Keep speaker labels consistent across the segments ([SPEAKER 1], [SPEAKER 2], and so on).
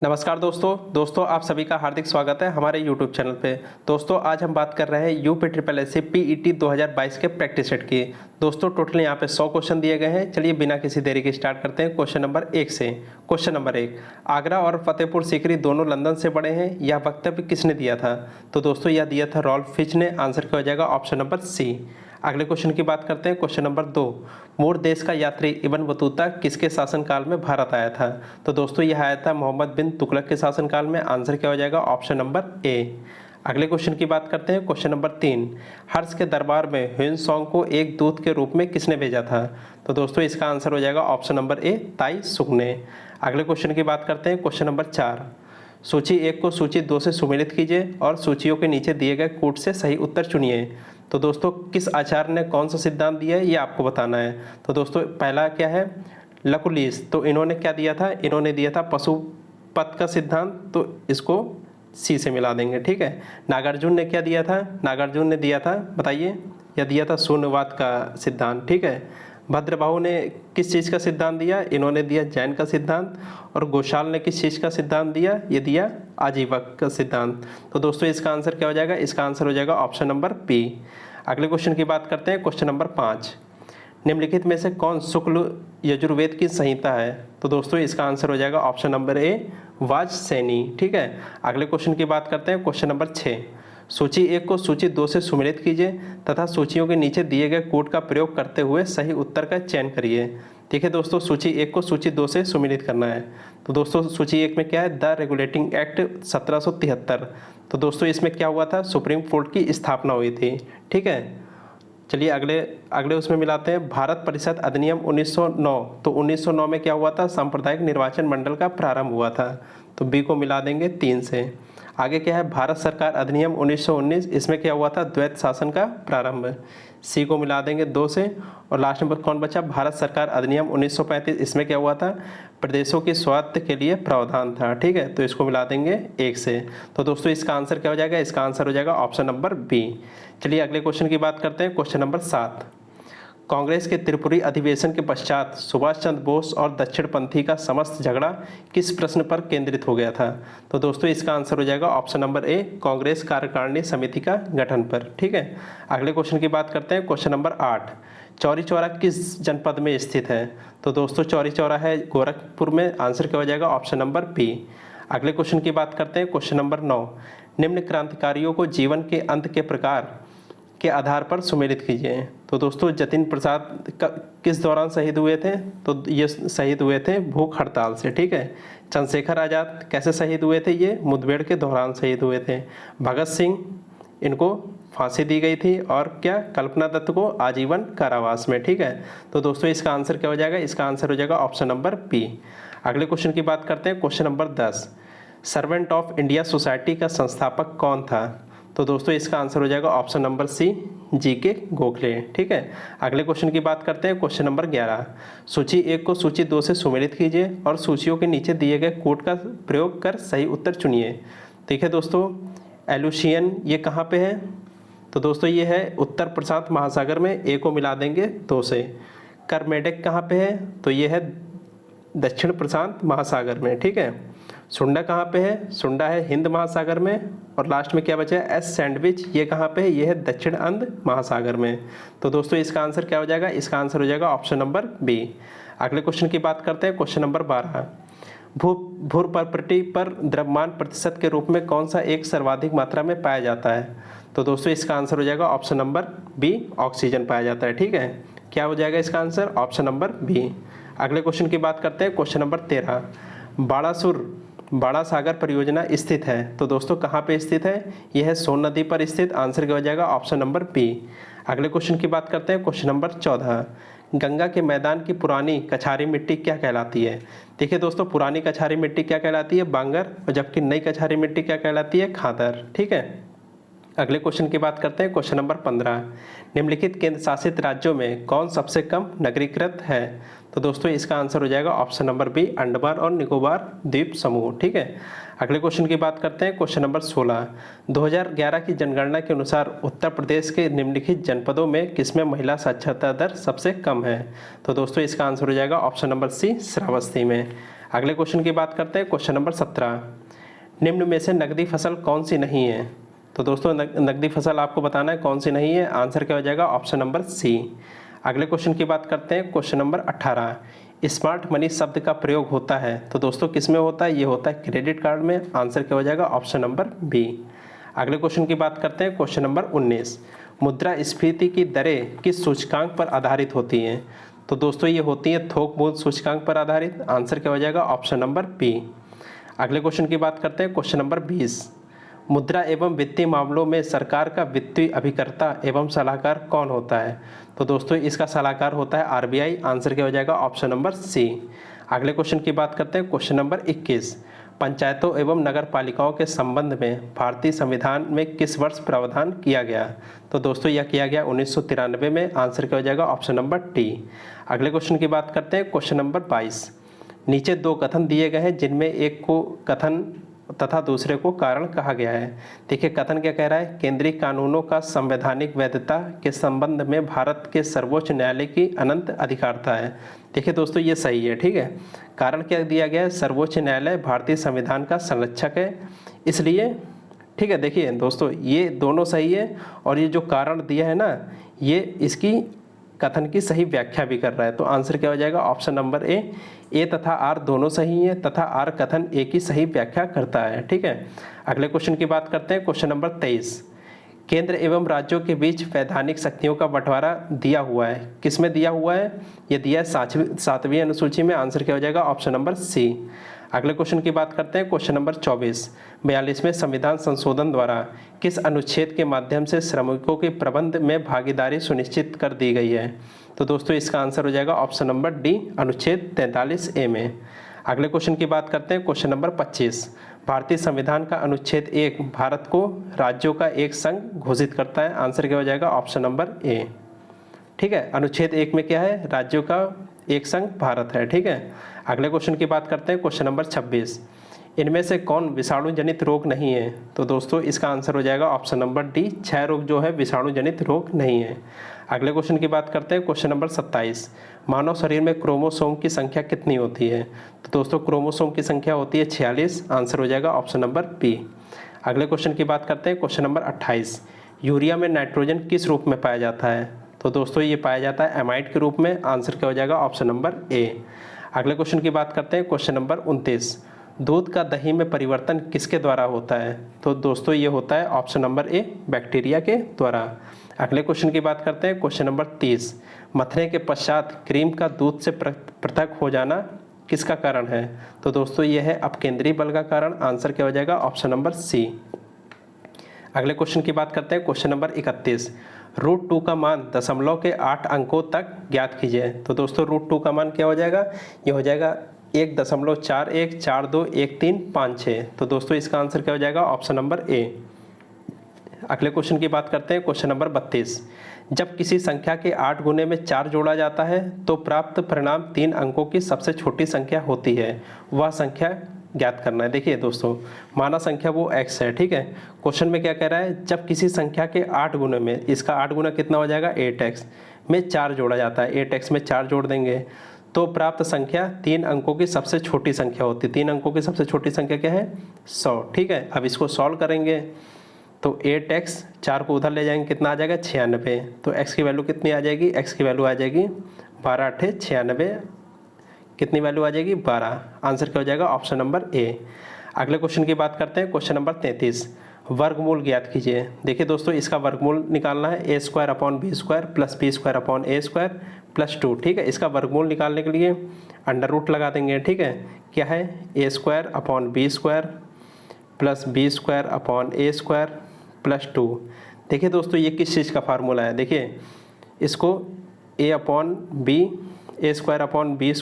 [SPEAKER 1] नमस्कार दोस्तों आप सभी का हार्दिक स्वागत है हमारे YouTube चैनल पे। दोस्तों आज हम बात कर रहे हैं UPSSSC PET 2022 के प्रैक्टिस सेट की। दोस्तों टोटल यहाँ पे 100 क्वेश्चन दिए गए हैं। चलिए बिना किसी देरी के स्टार्ट करते हैं क्वेश्चन नंबर 1 से। क्वेश्चन नंबर 1, आगरा और फतेहपुर सीकरी दोनों लंदन से बड़े हैं, यह वक्तव्य किसने दिया था? तो दोस्तों यह दिया था रॉल्फ फिच ने। आंसर क्या हो जाएगा? Option number C. अगले क्वेश्चन की बात करते हैं। क्वेश्चन नंबर 2, मूर देश का यात्री इब्न बतूता किसके शासनकाल में भारत आया था? तो दोस्तों यह आया था मोहम्मद बिन तुगलक के शासनकाल में। आंसर क्या हो जाएगा? ऑप्शन नंबर ए। अगले क्वेश्चन की बात करते हैं। क्वेश्चन नंबर 3, हर्ष के दरबार में ह्वेनसांग को एक दूत के रूप में किसने भेजा था? तो दोस्तों इसका आंसर हो जाएगा ऑप्शन नंबर ए, ताई सुक ने। अगले क्वेश्चन की बात करते हैं। क्वेश्चन नंबर 4, सूची 1 को सूची 2 से सुमेलित कीजिए और सूचियों के नीचे दिए गए कूट से सही उत्तर चुनिए। तो दोस्तों किस आचार्य ने कौन सा सिद्धांत दिया है ये आपको बताना है। तो दोस्तों पहला क्या है? लकुलिस। तो इन्होंने क्या दिया था? इन्होंने दिया था पशुपत का सिद्धांत, तो इसको सी से मिला देंगे। ठीक है। नागार्जुन ने क्या दिया था? नागार्जुन ने दिया था, बताइए, यह दिया था शून्यवाद का सिद्धांत। ठीक है। भद्रबाहु ने किस चीज़ का सिद्धांत दिया? इन्होंने दिया जैन का सिद्धांत। और घोषाल ने किस चीज़ का सिद्धांत दिया? ये दिया आजीवक का सिद्धांत। तो दोस्तों इसका आंसर क्या हो जाएगा? इसका आंसर हो जाएगा ऑप्शन नंबर बी। अगले क्वेश्चन की बात करते हैं। क्वेश्चन नंबर 5, निम्नलिखित में से कौन शुक्ल यजुर्वेद की संहिता है? तो दोस्तों इसका आंसर हो जाएगा ऑप्शन नंबर ए, वाजसेनी। ठीक है। अगले क्वेश्चन की बात करते हैं। क्वेश्चन नंबर 6, सूची 1 को सूची 2 से सुमेलित कीजिए तथा सूचियों के नीचे दिए गए कोड का प्रयोग करते हुए सही उत्तर का चयन करिए। ठीक है दोस्तों, सूची 1 को सूची 2 से सुमेलित करना है। तो दोस्तों सूची 1 में क्या है? The regulating act 1773। तो दोस्तों इसमें क्या हुआ था? सुप्रीम कोर्ट की स्थापना हुई थी। ठीक है। चलिए अगले उसमें मिलाते हैं। भारत परिषद अधिनियम 1909। तो 1909 में क्या हुआ था? सांप्रदायिक निर्वाचन मंडल का प्रारंभ हुआ था। तो बी को मिला देंगे 3 से। आगे क्या है? भारत सरकार अधिनियम 1919। इसमें क्या हुआ था? द्वैत शासन का प्रारंभ। सी को मिला देंगे 2 से। और लास्ट नंबर कौन बचा? भारत सरकार अधिनियम 1935। इसमें क्या हुआ था? प्रदेशों की स्वायत्त के लिए प्रावधान था। ठीक है। तो इसको मिला देंगे 1 से। तो दोस्तों इसका आंसर क्या हो जाएगा? इसका आंसर हो जाएगा ऑप्शन नंबर बी। चलिए अगले क्वेश्चन की बात करते हैं। क्वेश्चन नंबर 7, कांग्रेस के त्रिपुरी अधिवेशन के पश्चात सुभाष चंद्र बोस और दक्षिणपंथी का समस्त झगड़ा किस प्रश्न पर केंद्रित हो गया था? तो दोस्तों इसका आंसर हो जाएगा ऑप्शन नंबर ए, कांग्रेस कार्यकारिणी समिति का गठन पर। ठीक है। अगले क्वेश्चन की बात करते हैं। क्वेश्चन नंबर 8, चौरी चौरा किस जनपद में स्थित है? तो दोस्तों चौरी चौरा है गोरखपुर में। आंसर क्या हो जाएगा? Option number B. अगले क्वेश्चन की बात करते हैं। क्वेश्चन नंबर 9, निम्न क्रांतिकारियों को जीवन के अंत के प्रकार के आधार पर सुमेलित कीजिए। तो दोस्तों जतिन प्रसाद किस दौरान शहीद हुए थे? तो ये शहीद हुए थे भूख हड़ताल से। ठीक है। चंद्रशेखर आज़ाद कैसे शहीद हुए थे? ये मुठभेड़ के दौरान शहीद हुए थे। भगत सिंह, इनको फांसी दी गई थी। और क्या? कल्पना दत्त को आजीवन कारावास में। ठीक है। तो दोस्तों इसका आंसर क्या हो जाएगा? इसका आंसर हो जाएगा ऑप्शन नंबर बी। अगले क्वेश्चन की बात करते हैं। Question number 10, servant of India society का संस्थापक कौन था? तो दोस्तों इसका आंसर हो जाएगा option number C, G K. Gokhale. ठीक है। अगले क्वेश्चन की बात करते हैं। क्वेश्चन नंबर 11, सूची 1 को सूची 2 से सुमेलित कीजिए और सूचियों के नीचे दिए गए कोड का प्रयोग कर सही उत्तर चुनिए। ठीक है दोस्तों, एलुशियन ये कहाँ पे है? तो दोस्तों ये है उत्तर प्रशांत महासागर में। ए को मिला देंगे 2 से। करमेडेक कहाँ पे है? तो ये है दक्षिण प्रशांत महासागर में। ठीक है। सुंडा कहाँ पे है? सुंडा है हिंद महासागर में। और लास्ट में क्या बचा है? एस सैंडविच, ये कहाँ पे है? ये है दक्षिण अंध महासागर में। तो दोस्तों इसका आंसर क्या हो जाएगा? इसका आंसर हो जाएगा ऑप्शन नंबर बी। अगले क्वेश्चन की बात करते हैं। क्वेश्चन नंबर 12, भूर प्रॉपर्टी पर द्रव्यमान प्रतिशत के रूप में कौन सा एक सर्वाधिक मात्रा में पाया जाता है? तो दोस्तों इसका आंसर हो जाएगा ऑप्शन नंबर बी, ऑक्सीजन पाया जाता है। ठीक है। क्या हो जाएगा इसका आंसर? Option number B. अगले क्वेश्चन की बात करते हैं। क्वेश्चन नंबर 13, बाड़ा सागर परियोजना स्थित है। तो दोस्तों कहाँ पे स्थित है? यह है सोन नदी पर स्थित। आंसर क्या हो जाएगा? Option number B. अगले क्वेश्चन की बात करते हैं। क्वेश्चन नंबर 14, गंगा के मैदान की पुरानी कछारी मिट्टी क्या कहलाती है? देखिए दोस्तों, पुरानी कछारी मिट्टी क्या कहलाती है? बांगर। और जबकि नई कछारी मिट्टी क्या कहलाती है? खादर। ठीक है। अगले क्वेश्चन की बात करते हैं। क्वेश्चन नंबर 15, निम्नलिखित केंद्र शासित राज्यों में कौन सबसे कम नगरीकृत है? तो दोस्तों इसका आंसर हो जाएगा ऑप्शन नंबर बी, अंडमान और निकोबार द्वीप समूह। ठीक है। अगले क्वेश्चन की बात करते हैं। क्वेश्चन नंबर 16, 2011 की जनगणना के अनुसार उत्तर प्रदेश के निम्नलिखित जनपदों में किसमें महिला साक्षरता दर सबसे कम है? तो दोस्तों इसका आंसर हो जाएगा ऑप्शन नंबर सी, श्रावस्ती में। अगले क्वेश्चन की बात करते हैं, क्वेश्चन नंबर 17, निम्न में से नकदी फसल कौन सी नहीं है। तो दोस्तों नकदी फसल आपको बताना है कौन सी नहीं है, आंसर क्या हो जाएगा ऑप्शन नंबर सी। अगले क्वेश्चन की बात करते हैं, क्वेश्चन नंबर 18, स्मार्ट मनी शब्द का प्रयोग होता है। तो दोस्तों किस में होता है, ये होता है क्रेडिट कार्ड में, आंसर क्या हो जाएगा ऑप्शन नंबर बी। अगले क्वेश्चन की बात करते हैं, क्वेश्चन नंबर 19, मुद्रास्फीति की दरें किस सूचकांक पर आधारित होती हैं। तो दोस्तों ये होती है थोक मूल्य सूचकांक पर आधारित, आंसर क्या हो जाएगा ऑप्शन नंबर बी। अगले क्वेश्चन की बात करते हैं, क्वेश्चन नंबर 20, मुद्रा एवं वित्तीय मामलों में सरकार का वित्तीय अभिकर्ता एवं सलाहकार कौन होता है। तो दोस्तों इसका सलाहकार होता है आरबीआई, आंसर क्या हो जाएगा ऑप्शन नंबर सी। अगले क्वेश्चन की बात करते हैं, क्वेश्चन नंबर 21, पंचायतों एवं नगर पालिकाओं के संबंध में भारतीय संविधान में किस वर्ष प्रावधान किया गया। तो दोस्तों यह किया गया 1993 में, आंसर क्या हो जाएगा ऑप्शन नंबर टी। अगले क्वेश्चन की बात करते हैं, क्वेश्चन नंबर 22, नीचे दो कथन दिए गए हैं जिनमें एक को कथन तथा दूसरे को कारण कहा गया है। देखिए कथन क्या कह रहा है, केंद्रीय कानूनों का संवैधानिक वैधता के संबंध में भारत के सर्वोच्च न्यायालय की अनंत अधिकारता है। देखिए दोस्तों ये सही है, ठीक है। कारण क्या दिया गया है, सर्वोच्च न्यायालय भारतीय संविधान का संरक्षक है, इसलिए ठीक है। देखिए दोस्तों ये दोनों सही है, और ये जो कारण दिया है ना, ये इसकी कथन की सही व्याख्या भी कर रहा है। तो आंसर क्या हो जाएगा ऑप्शन नंबर ए तथा आर दोनों सही है, तथा आर कथन ए की सही व्याख्या करता है, ठीक है। अगले क्वेश्चन की बात करते हैं, क्वेश्चन नंबर 23, केंद्र एवं राज्यों के बीच वैधानिक शक्तियों का बंटवारा दिया हुआ है, किसमें दिया हुआ है, ये दिया है 7वीं अनुसूची में, आंसर क्या हो जाएगा ऑप्शन नंबर सी। अगले क्वेश्चन की बात करते हैं, क्वेश्चन नंबर 24, 42वें संविधान संशोधन द्वारा किस अनुच्छेद के माध्यम से श्रमिकों के प्रबंध में भागीदारी सुनिश्चित कर दी गई है। तो दोस्तों इसका आंसर हो जाएगा ऑप्शन नंबर डी, अनुच्छेद 43A में। अगले क्वेश्चन की बात करते हैं, क्वेश्चन नंबर 25, भारतीय संविधान का अनुच्छेद 1 भारत को राज्यों का एक संघ घोषित करता है, आंसर क्या हो जाएगा ऑप्शन नंबर ए, ठीक है। अनुच्छेद 1 में क्या है, राज्यों का एक संघ भारत है, ठीक है। अगले क्वेश्चन की बात करते हैं, क्वेश्चन नंबर 26, इनमें से कौन विषाणु जनित रोग नहीं है। तो दोस्तों इसका आंसर हो जाएगा ऑप्शन नंबर डी, 6 रोग जो है विषाणु जनित रोग नहीं है। अगले क्वेश्चन की बात करते हैं, क्वेश्चन नंबर 27, मानव शरीर में क्रोमोसोम की संख्या कितनी होती है। तो दोस्तों क्रोमोसोम की संख्या होती है 46, आंसर हो जाएगा ऑप्शन नंबर बी। अगले क्वेश्चन की बात करते हैं, क्वेश्चन नंबर 28, यूरिया में नाइट्रोजन किस रूप में पाया जाता है। तो दोस्तों ये पाया जाता है एमाइड के रूप में, आंसर क्या हो जाएगा ऑप्शन नंबर ए। अगले क्वेश्चन की बात करते हैं, क्वेश्चन नंबर 29, दूध का दही में परिवर्तन किसके द्वारा होता है। तो दोस्तों ये होता है ऑप्शन नंबर ए, बैक्टीरिया के द्वारा। अगले क्वेश्चन की बात करते हैं, क्वेश्चन नंबर 30, मथने के पश्चात क्रीम का दूध से पृथक हो जाना किसका कारण है। तो दोस्तों ये है अपकेंद्रीय बल का कारण, आंसर क्या हो जाएगा ऑप्शन नंबर सी। अगले क्वेश्चन की बात करते हैं, क्वेश्चन नंबर 31, √2 का मान दशमलव के 8 अंकों तक ज्ञात कीजिए। तो दोस्तों √2 का मान क्या हो जाएगा, ये हो जाएगा 1.41, 42, 13, 56। तो दोस्तों इसका आंसर क्या हो जाएगा ऑप्शन नंबर ए। अगले क्वेश्चन की बात करते हैं, क्वेश्चन नंबर 32, जब किसी संख्या के 8 गुने में 4 जोड़ा जाता है तो प्राप्त परिणाम 3 अंकों की सबसे छोटी संख्या होती है, वह संख्या ज्ञात करना है। देखिए दोस्तों माना संख्या वो x है, ठीक है। क्वेश्चन में क्या कह रहा है, जब किसी संख्या के 8 गुने में, इसका 8 गुना कितना हो जाएगा 8x में 4 जोड़ा जाता है, 8x में 4 जोड़ देंगे तो प्राप्त संख्या 3 अंकों की सबसे छोटी संख्या होती है। 3 अंकों की सबसे छोटी संख्या क्या है 100, ठीक है। अब इसको सॉल्व करेंगे तो 8x 4 को उधर ले जाएंगे, कितना आ जाएगा 96। तो x की वैल्यू कितनी आ जाएगी, x की वैल्यू आ जाएगी 12 × 8 = 96, कितनी वैल्यू आ जाएगी 12, आंसर क्या हो जाएगा ऑप्शन नंबर ए। अगले क्वेश्चन की बात करते हैं, क्वेश्चन नंबर 33, वर्गमूल ज्ञात कीजिए। देखिए दोस्तों इसका वर्गमूल निकालना है a² / b² + b² / a² + 2, ठीक है। इसका वर्गमूल निकालने के लिए अंडर रूट लगा देंगे, ठीक है। क्या है a² / b² + b² / a² + 2। देखिए दोस्तों ये किस चीज़ का फार्मूला है, देखिए इसको a/b a² / b²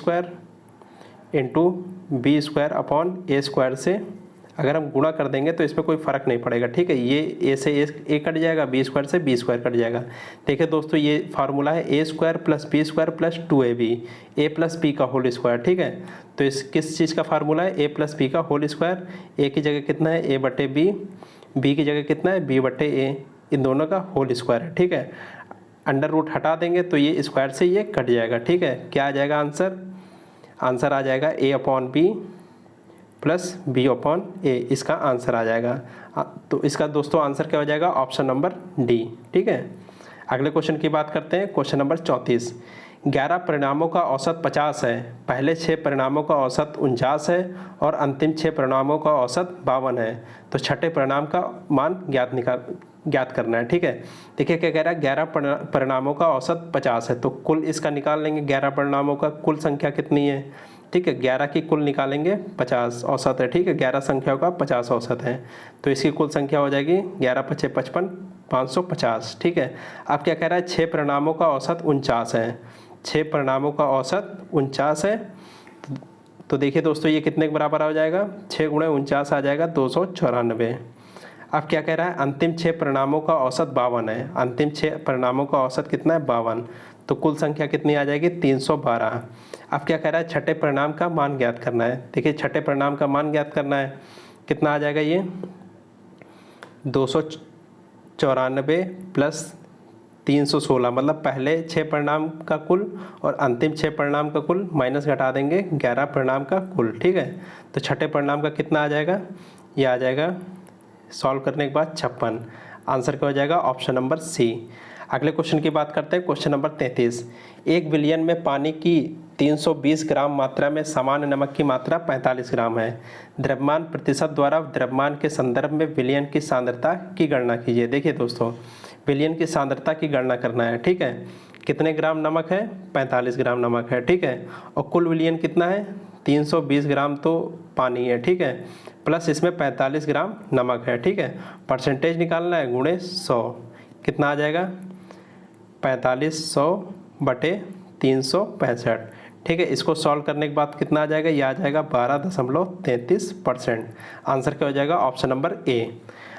[SPEAKER 1] × b² / a² से अगर हम गुणा कर देंगे तो इसमें कोई फ़र्क नहीं पड़ेगा, ठीक है। ये a से a कट जाएगा, b² से b² कट जाएगा। देखिए दोस्तों ये फार्मूला है a² + b² + 2ab, a + b का होल स्क्वायर, ठीक है। तो इस किस चीज़ का फार्मूला है, a + b का होल स्क्वायर। a की जगह कितना है a/b, b की जगह कितना है b/a, इन दोनों का होल स्क्वायर है, ठीक है। अंडर रूट हटा देंगे तो ये स्क्वायर से ये कट जाएगा, ठीक है। क्या आ जाएगा आंसर, आंसर आ जाएगा A/B प्लस B/A, इसका आंसर आ जाएगा। तो इसका दोस्तों आंसर क्या हो जाएगा, ऑप्शन नंबर डी। ठीक है, अगले क्वेश्चन की बात करते हैं। क्वेश्चन नंबर 34, 11 परिणामों का औसत 50 है, पहले 6 परिणामों का औसत 49 है और अंतिम 6 परिणामों का औसत 52 है, तो छठे परिणाम का मान ज्ञात करना है। ठीक है, देखिए क्या कह रहा है, 11 परिणामों का औसत 50 है, तो कुल इसका निकाल लेंगे, 11 परिणामों का कुल संख्या कितनी है। ठीक है, 11 की कुल निकालेंगे, 50 औसत है। ठीक है, 11 संख्याओं का 50 औसत है, तो इसकी कुल संख्या हो जाएगी 11 × 5 = 55, 550। ठीक है, अब क्या कह रहा है, 6 परिणामों का औसत 49 है, 6 परिणामों का औसत 49 है, तो देखिए दोस्तों ये कितने के बराबर आ जाएगा, 6 × 49 आ जाएगा 294। अब क्या कह रहा है, अंतिम 6 परिणामों का औसत 52 है, अंतिम 6 परिणामों का औसत कितना है, 52, तो कुल संख्या कितनी आ जाएगी, 312। अब क्या कह रहा है, छठे परिणाम का मान ज्ञात करना है। देखिए छठे परिणाम का मान ज्ञात करना है, कितना आ जाएगा, ये 294 प्लस 316, मतलब पहले 6 परिणाम का कुल और अंतिम 6 परिणाम का कुल माइनस घटा देंगे 11 परिणाम का कुल। ठीक है, तो छठे परिणाम का कितना आ जाएगा, ये आ जाएगा सॉल्व करने के बाद 56। आंसर क्या हो जाएगा, ऑप्शन नंबर सी। अगले क्वेश्चन की बात करते हैं। क्वेश्चन नंबर 33, 1 बिलियन में पानी की 320 ग्राम मात्रा में सामान्य नमक की मात्रा 45 ग्राम है। द्रव्यमान प्रतिशत द्वारा द्रव्यमान के संदर्भ में विलयन की सांद्रता की गणना कीजिए। देखिए दोस्तों, विलयन की सांद्रता की गणना करना है। ठीक है, कितने ग्राम नमक है, 45 ग्राम नमक है। ठीक है, और कुल विलयन कितना है, 320 ग्राम तो पानी है। ठीक है, प्लस इसमें 45 ग्राम नमक है। ठीक है, परसेंटेज निकालना है, गुणे 100, कितना आ जाएगा, 4500/365। ठीक है, इसको सॉल्व करने के बाद कितना आ जाएगा, ये आ जाएगा 12.33%। आंसर क्या हो जाएगा, ऑप्शन नंबर ए।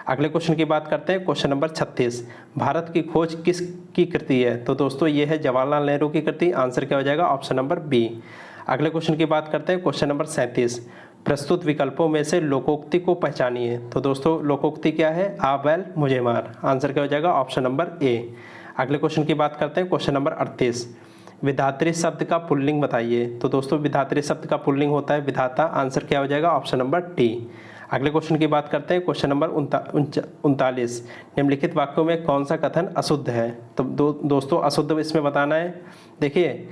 [SPEAKER 1] अगले क्वेश्चन की बात करते हैं। क्वेश्चन नंबर 36, भारत की खोज किसकी कृति है, तो दोस्तों ये है जवाहरलाल नेहरू की कृति। आंसर क्या हो जाएगा, ऑप्शन नंबर बी। अगले क्वेश्चन की बात करते हैं। क्वेश्चन नंबर 37, प्रस्तुत विकल्पों में से लोकोक्ति को पहचानिए, तो दोस्तों लोकोक्ति क्या है, आ बैल मुझे मार। आंसर क्या हो जाएगा, ऑप्शन नंबर ए। अगले क्वेश्चन की बात करते हैं। क्वेश्चन नंबर 38, विधात्री शब्द का पुल्लिंग बताइए, तो दोस्तों विधात्री शब्द का पुल्लिंग होता है विधाता। आंसर क्या हो जाएगा, ऑप्शन नंबर टी। अगले क्वेश्चन की बात करते हैं। क्वेश्चन नंबर 39, निम्नलिखित वाक्यों में कौन सा कथन अशुद्ध है, तो दोस्तों अशुद्ध इसमें बताना है। देखिए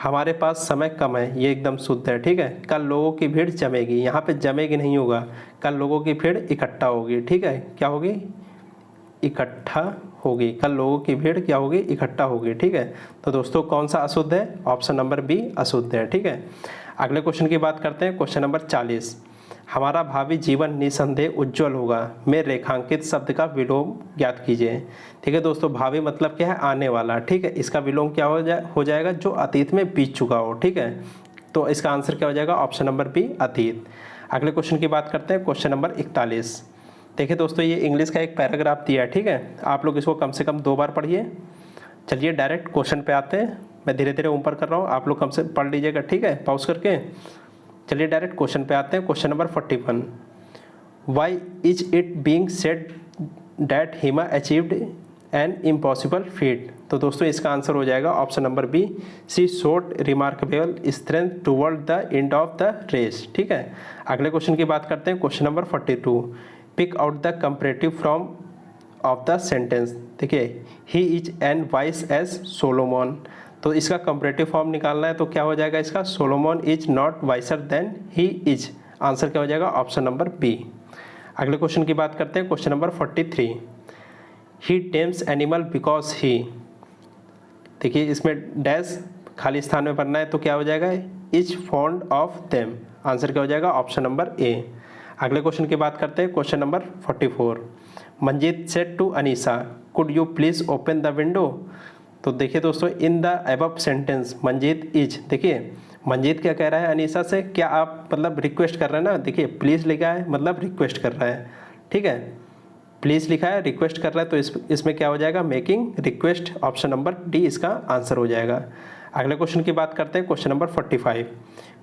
[SPEAKER 1] हमारे पास समय कम है, ये एकदम शुद्ध है। ठीक है, कल लोगों की भीड़ जमेगी, यहाँ पे जमेगी नहीं होगा, कल लोगों की भीड़ इकट्ठा होगी। ठीक है, क्या होगी, इकट्ठा होगी, कल लोगों की भीड़ क्या होगी, इकट्ठा होगी। ठीक है, तो दोस्तों कौन सा अशुद्ध है, ऑप्शन नंबर बी अशुद्ध है। ठीक है, अगले क्वेश्चन की बात करते हैं। क्वेश्चन नंबर 40, हमारा भावी जीवन निसंदेह उज्जवल होगा में रेखांकित शब्द का विलोम ज्ञात कीजिए। ठीक है दोस्तों, भावी मतलब क्या है, आने वाला। ठीक है, इसका विलोम क्या हो जाएगा, जो अतीत में बीत चुका हो। ठीक है, तो इसका आंसर क्या हो जाएगा, ऑप्शन नंबर बी अतीत। अगले क्वेश्चन की बात करते हैं। क्वेश्चन नंबर 41, देखिए दोस्तों ये इंग्लिश का एक पैराग्राफ दिया है। ठीक है, आप लोग इसको कम से कम 2 बार पढ़िए। चलिए डायरेक्ट क्वेश्चन पे आते हैं, मैं धीरे धीरे ऊपर कर रहा हूँ, आप लोग कम से पढ़ लीजिएगा। ठीक है, पॉज करके। चलिए डायरेक्ट क्वेश्चन पे आते हैं। Question number 41, why is it being said that Hima achieved an impossible feat, तो दोस्तों इसका आंसर हो जाएगा option number B, she showed remarkable strength toward the end of the race. ठीक है, अगले क्वेश्चन की बात करते हैं। Question number 42, pick out the comparative from of the sentence. देखिए he is an wise as Solomon, तो इसका कंपैरेटिव फॉर्म निकालना है, तो क्या हो जाएगा इसका, Solomon is not wiser than he is. Answer क्या हो जाएगा, ऑप्शन नंबर बी। अगले क्वेश्चन की बात करते हैं। Question number 43, he tames animal because he, देखिए इसमें डैश खाली स्थान में भरना है, तो क्या हो जाएगा, is fond of them. Answer क्या हो जाएगा, ऑप्शन नंबर ए। अगले क्वेश्चन की बात करते हैं। Question number 44, Manjeet said to Anisa could you please open the window, तो देखिए दोस्तों in the above sentence Manjeet is, देखिए मंजीत क्या कह रहा है अनीसा से, क्या आप मतलब रिक्वेस्ट कर रहे हैं ना, देखिए प्लीज़ लिखा है मतलब रिक्वेस्ट कर रहा है। ठीक है, प्लीज़ लिखा है, रिक्वेस्ट कर रहा है, तो इसमें क्या हो जाएगा, making request. Option number D इसका आंसर हो जाएगा। अगले क्वेश्चन की बात करते हैं। Question number 45,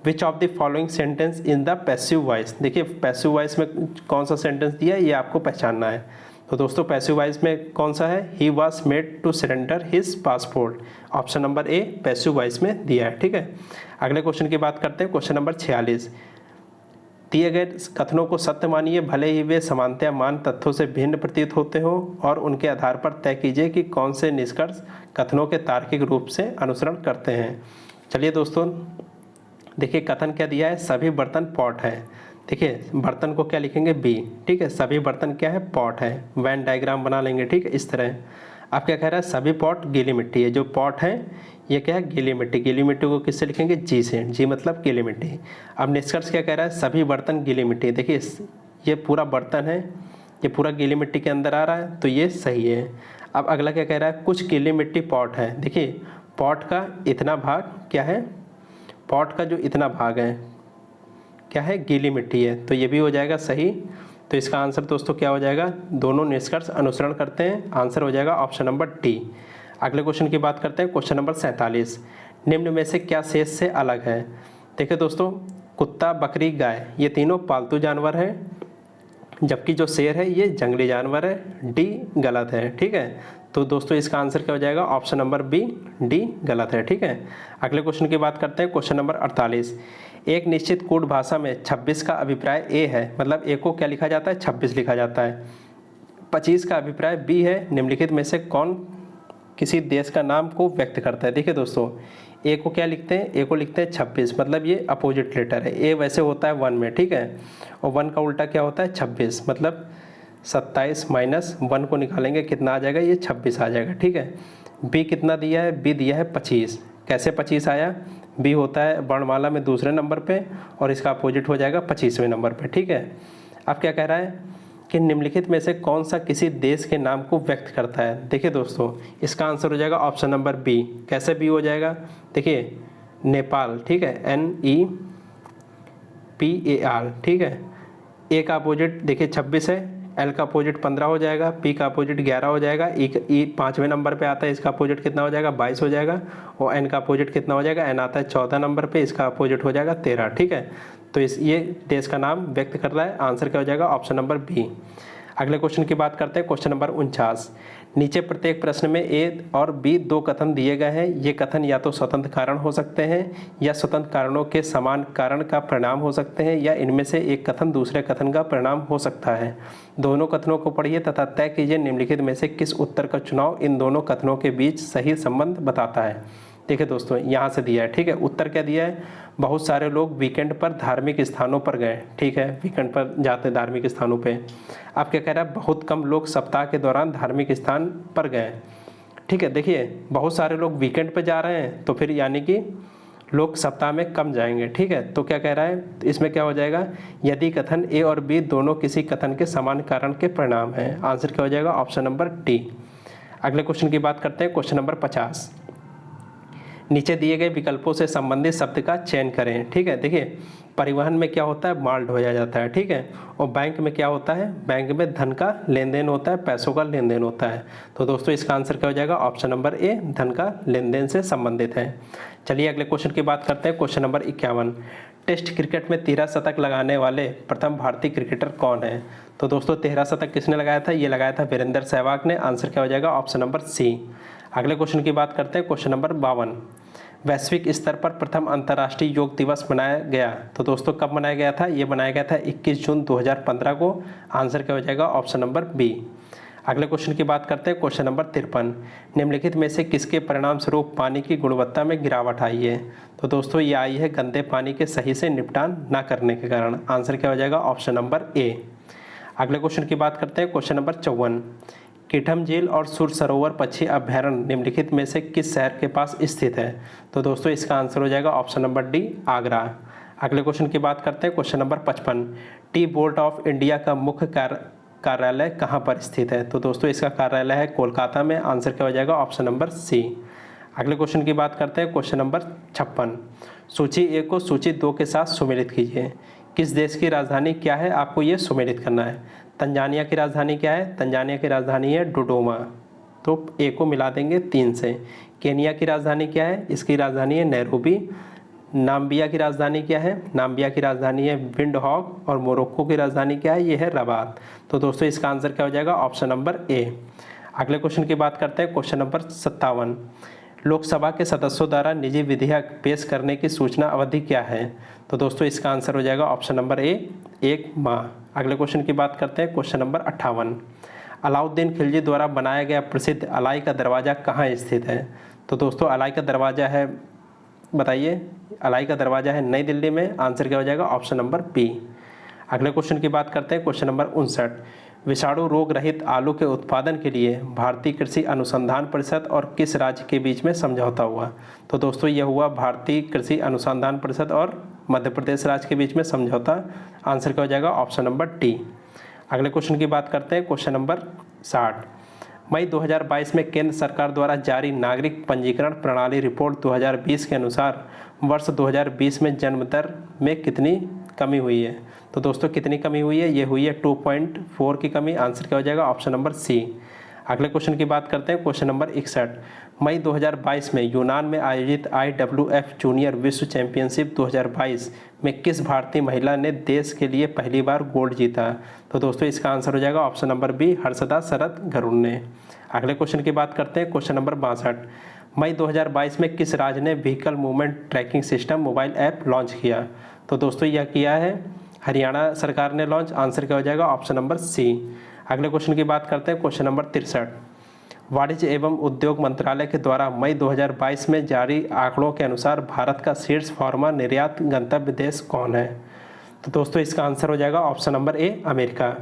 [SPEAKER 1] which of the following sentence in the passive voice, देखिए पैसिव वॉइस में कौन सा सेंटेंस दिया है ये आपको पहचानना है। तो दोस्तों पैसिव वॉइस में कौन सा है, he was made to surrender his passport, option number A passive voice में दिया है। ठीक है, अगले क्वेश्चन की बात करते हैं, क्वेश्चन नंबर 46। दिए गए कथनों को सत्य मानिए भले ही वे समानतया मान तथ्यों से भिन्न प्रतीत होते हो और उनके आधार पर तय कीजिए कि कौन से निष्कर्ष कथनों के तार्किक रूप से अनुसरण करते हैं। चलिए दोस्तों देखिए कथन क्या दिया है, सभी बर्तन पॉट है। देखिए बर्तन को क्या लिखेंगे, बी। ठीक है, सभी बर्तन क्या है, पॉट है। वैन डायग्राम बना लेंगे। ठीक है, इस तरह। अब क्या कह रहा है, सभी पॉट गीली मिट्टी है। जो पॉट है ये क्या है, गीली मिट्टी। गीली मिट्टी को किससे लिखेंगे, जी से। जी मतलब गीली मिट्टी। अब निष्कर्ष क्या कह रहा है, सभी बर्तन गीली मिट्टी। देखिए ये पूरा बर्तन है, ये पूरा गीली मिट्टी के अंदर आ रहा है, तो ये सही है। अब अगला क्या कह रहा है, कुछ गीली मिट्टी पॉट है। देखिए पॉट का इतना भाग क्या है, पॉट का जो इतना भाग है क्या है, गीली मिट्टी है, तो ये भी हो जाएगा सही। तो इसका आंसर दोस्तों क्या हो जाएगा, दोनों निष्कर्ष अनुसरण करते हैं। आंसर हो जाएगा ऑप्शन नंबर डी। अगले क्वेश्चन की बात करते हैं, क्वेश्चन नंबर 47। निम्न में से क्या शेष से अलग है। देखिए दोस्तों कुत्ता, बकरी, गाय ये तीनों पालतू जानवर हैं, जबकि जो शेर है ये जंगली जानवर है। डी गलत है। ठीक है, तो दोस्तों इसका आंसर क्या हो जाएगा, ऑप्शन नंबर बी, डी गलत है। ठीक है, अगले क्वेश्चन की बात करते हैं, क्वेश्चन नंबर 48। एक निश्चित कूट भाषा में 26 का अभिप्राय ए है, मतलब ए को क्या लिखा जाता है, 26 लिखा जाता है। 25 का अभिप्राय बी है। निम्नलिखित में से कौन किसी देश का नाम को व्यक्त करता है। देखिए दोस्तों ए को क्या लिखते हैं, ए को लिखते हैं 26, मतलब ये अपोजिट लेटर है। ए वैसे होता है 1 में। ठीक है, और 1 का उल्टा क्या होता है, 26, मतलब 27 माइनस 1 को निकालेंगे कितना आ जाएगा, ये 26 आ जाएगा। ठीक है, बी कितना दिया है, बी दिया है 25। कैसे 25 आया, बी होता है वर्णमाला में दूसरे नंबर पे और इसका अपोजिट हो जाएगा 25वें नंबर पे। ठीक है, अब क्या कह रहा है कि निम्नलिखित में से कौन सा किसी देश के नाम को व्यक्त करता है। देखिए दोस्तों इसका आंसर हो जाएगा ऑप्शन नंबर बी। कैसे बी हो जाएगा, देखिए नेपाल। ठीक है, NEPAL। ठीक है, ए का अपोजिट देखिए 26 है, एल का अपोजिट 15 हो जाएगा, पी का अपोजिट 11 हो जाएगा, ई 5वें नंबर पे आता है, इसका अपोजिट कितना हो जाएगा, 22 हो जाएगा, और एन का अपोजिट कितना हो जाएगा, एन आता है 14 नंबर पे, इसका अपोजिट हो जाएगा 13। ठीक है, तो ये देश का नाम व्यक्त कर रहा है। आंसर क्या हो जाएगा, ऑप्शन नंबर बी। अगले क्वेश्चन की बात करते हैं, क्वेश्चन नंबर 49। नीचे प्रत्येक प्रश्न में ए और बी दो कथन दिए गए हैं। ये कथन या तो स्वतंत्र कारण हो सकते हैं या स्वतंत्र कारणों के समान कारण का परिणाम हो सकते हैं, या इनमें से एक कथन दूसरे कथन का परिणाम हो सकता है। दोनों कथनों को पढ़िए तथा तय कीजिए निम्नलिखित में से किस उत्तर का चुनाव इन दोनों कथनों के बीच सही संबंध बताता है। देखिए दोस्तों यहाँ से दिया है। ठीक है, उत्तर क्या दिया है, बहुत सारे लोग वीकेंड पर धार्मिक स्थानों पर गए। ठीक है, वीकेंड पर जाते धार्मिक स्थानों पे। आप क्या कह रहा है, बहुत कम लोग सप्ताह के दौरान धार्मिक स्थान पर गए। ठीक है, देखिए बहुत सारे लोग वीकेंड पर जा रहे हैं तो फिर यानी कि लोग सप्ताह में कम जाएंगे। ठीक है, तो क्या कह रहा है, इसमें क्या हो जाएगा, यदि कथन ए और बी दोनों किसी कथन के समान कारण के परिणाम हैं। आंसर क्या हो जाएगा, ऑप्शन नंबर डी। अगले क्वेश्चन की बात करते हैं, क्वेश्चन नंबर 50। नीचे दिए गए विकल्पों से संबंधित शब्द का चयन करें। ठीक है, देखिए परिवहन में क्या होता है, माल ढोया जाता है। ठीक है, और बैंक में क्या होता है, बैंक में धन का लेन देन होता है, पैसों का लेन देन होता है। तो दोस्तों इसका आंसर क्या हो जाएगा, ऑप्शन नंबर ए, धन का लेन देन से संबंधित है। चलिए अगले क्वेश्चन की बात करते हैं, क्वेश्चन नंबर 51। टेस्ट क्रिकेट में 13 शतक लगाने वाले प्रथम भारतीय क्रिकेटर कौन है। तो दोस्तों 13 शतक किसने लगाया था, ये लगाया था वीरेंद्र सहवाग ने। आंसर क्या हो जाएगा, ऑप्शन नंबर सी। अगले क्वेश्चन की बात करते हैं, क्वेश्चन नंबर 52। वैश्विक स्तर पर प्रथम अंतर्राष्ट्रीय योग दिवस मनाया गया। तो दोस्तों कब मनाया गया था, ये मनाया गया था 21 जून 2015 को। आंसर क्या हो जाएगा, ऑप्शन नंबर बी। अगले क्वेश्चन की बात करते हैं, क्वेश्चन नंबर 53। निम्नलिखित में से किसके परिणाम स्वरूप पानी की गुणवत्ता में गिरावट आई है। तो दोस्तों ये आई है गंदे पानी के सही से निपटान न करने के कारण। आंसर क्या हो जाएगा, ऑप्शन नंबर ए। अगले क्वेश्चन की बात करते हैं, क्वेश्चन नंबर 54। कीठम झील और सुर सरोवर पक्षी अभ्यारण्य निम्नलिखित में से किस शहर के पास स्थित है। तो दोस्तों इसका आंसर हो जाएगा ऑप्शन नंबर डी, आगरा। अगले क्वेश्चन की बात करते हैं, question number 55। Tea board of India का मुख्य कार्यालय कहाँ पर स्थित है। तो दोस्तों इसका कार्यालय है कोलकाता में। आंसर क्या हो जाएगा, ऑप्शन नंबर सी। अगले क्वेश्चन की बात करते हैं, क्वेश्चन नंबर 56। सूची ए को सूची 2 के साथ सुमेलित कीजिए। किस देश की राजधानी क्या है, आपको ये सुमेलित करना है। तंजानिया की राजधानी क्या है, तंजानिया की राजधानी है डोडोमा, तो ए को मिला देंगे 3 से। केनिया की राजधानी क्या है, इसकी राजधानी है नैरोबी। नाम्बिया की राजधानी क्या है? नाम्बिया की राजधानी है विंडहॉक। और मोरक्को की राजधानी क्या है? ये है रबात। तो दोस्तों इसका आंसर क्या हो जाएगा? ऑप्शन नंबर ए। अगले क्वेश्चन की बात करते हैं, क्वेश्चन नंबर 57। लोकसभा के सदस्यों द्वारा निजी विधेयक पेश करने की सूचना अवधि क्या है? तो दोस्तों इसका आंसर हो जाएगा ऑप्शन नंबर ए, 1 माह। अगले क्वेश्चन की बात करते हैं, क्वेश्चन नंबर 58। अलाउद्दीन खिलजी द्वारा बनाया गया प्रसिद्ध अलाई का दरवाज़ा कहाँ स्थित है? तो दोस्तों अलाई का दरवाज़ा है, बताइए, अलाई का दरवाज़ा है नई दिल्ली में। आंसर क्या हो जाएगा? Option number B. अगले क्वेश्चन की बात करते हैं, क्वेश्चन नंबर 59। विषाणु रोग रहित आलू के उत्पादन के लिए भारतीय कृषि अनुसंधान परिषद और किस राज्य के बीच में समझौता हुआ? तो दोस्तों यह हुआ भारतीय कृषि अनुसंधान परिषद और मध्य प्रदेश राज्य के बीच में समझौता। आंसर क्या हो जाएगा? Option number D. अगले क्वेश्चन की बात करते हैं, क्वेश्चन नंबर 60। मई 2022 में केंद्र सरकार द्वारा जारी नागरिक पंजीकरण प्रणाली रिपोर्ट 2020 के अनुसार वर्ष 2020 में जन्म दर में कितनी कमी हुई है? तो दोस्तों कितनी कमी हुई है? ये हुई है 2.4 की कमी। आंसर क्या हो जाएगा? Option number C. अगले क्वेश्चन की बात करते हैं, क्वेश्चन नंबर 61। मई 2022 में यूनान में आयोजित IWF जूनियर विश्व चैंपियनशिप 2022 में किस भारतीय महिला ने देश के लिए पहली बार गोल्ड जीता? तो दोस्तों इसका आंसर हो जाएगा ऑप्शन नंबर बी, हर्षदा शरद गरुड़ ने। अगले क्वेश्चन की बात करते हैं, क्वेश्चन नंबर 62। मई 2022 में किस राज्य ने vehicle movement tracking system mobile app launch किया? तो दोस्तों यह किया है हरियाणा सरकार ने लॉन्च। आंसर क्या हो जाएगा? Option number C. अगले क्वेश्चन की बात करते हैं, क्वेश्चन नंबर 63। वाणिज्य एवं उद्योग मंत्रालय के द्वारा मई 2022 में जारी आंकड़ों के अनुसार भारत का शीर्ष फार्मा निर्यात गंतव्य देश कौन है? तो दोस्तों इसका आंसर हो जाएगा ऑप्शन नंबर ए, अमेरिका।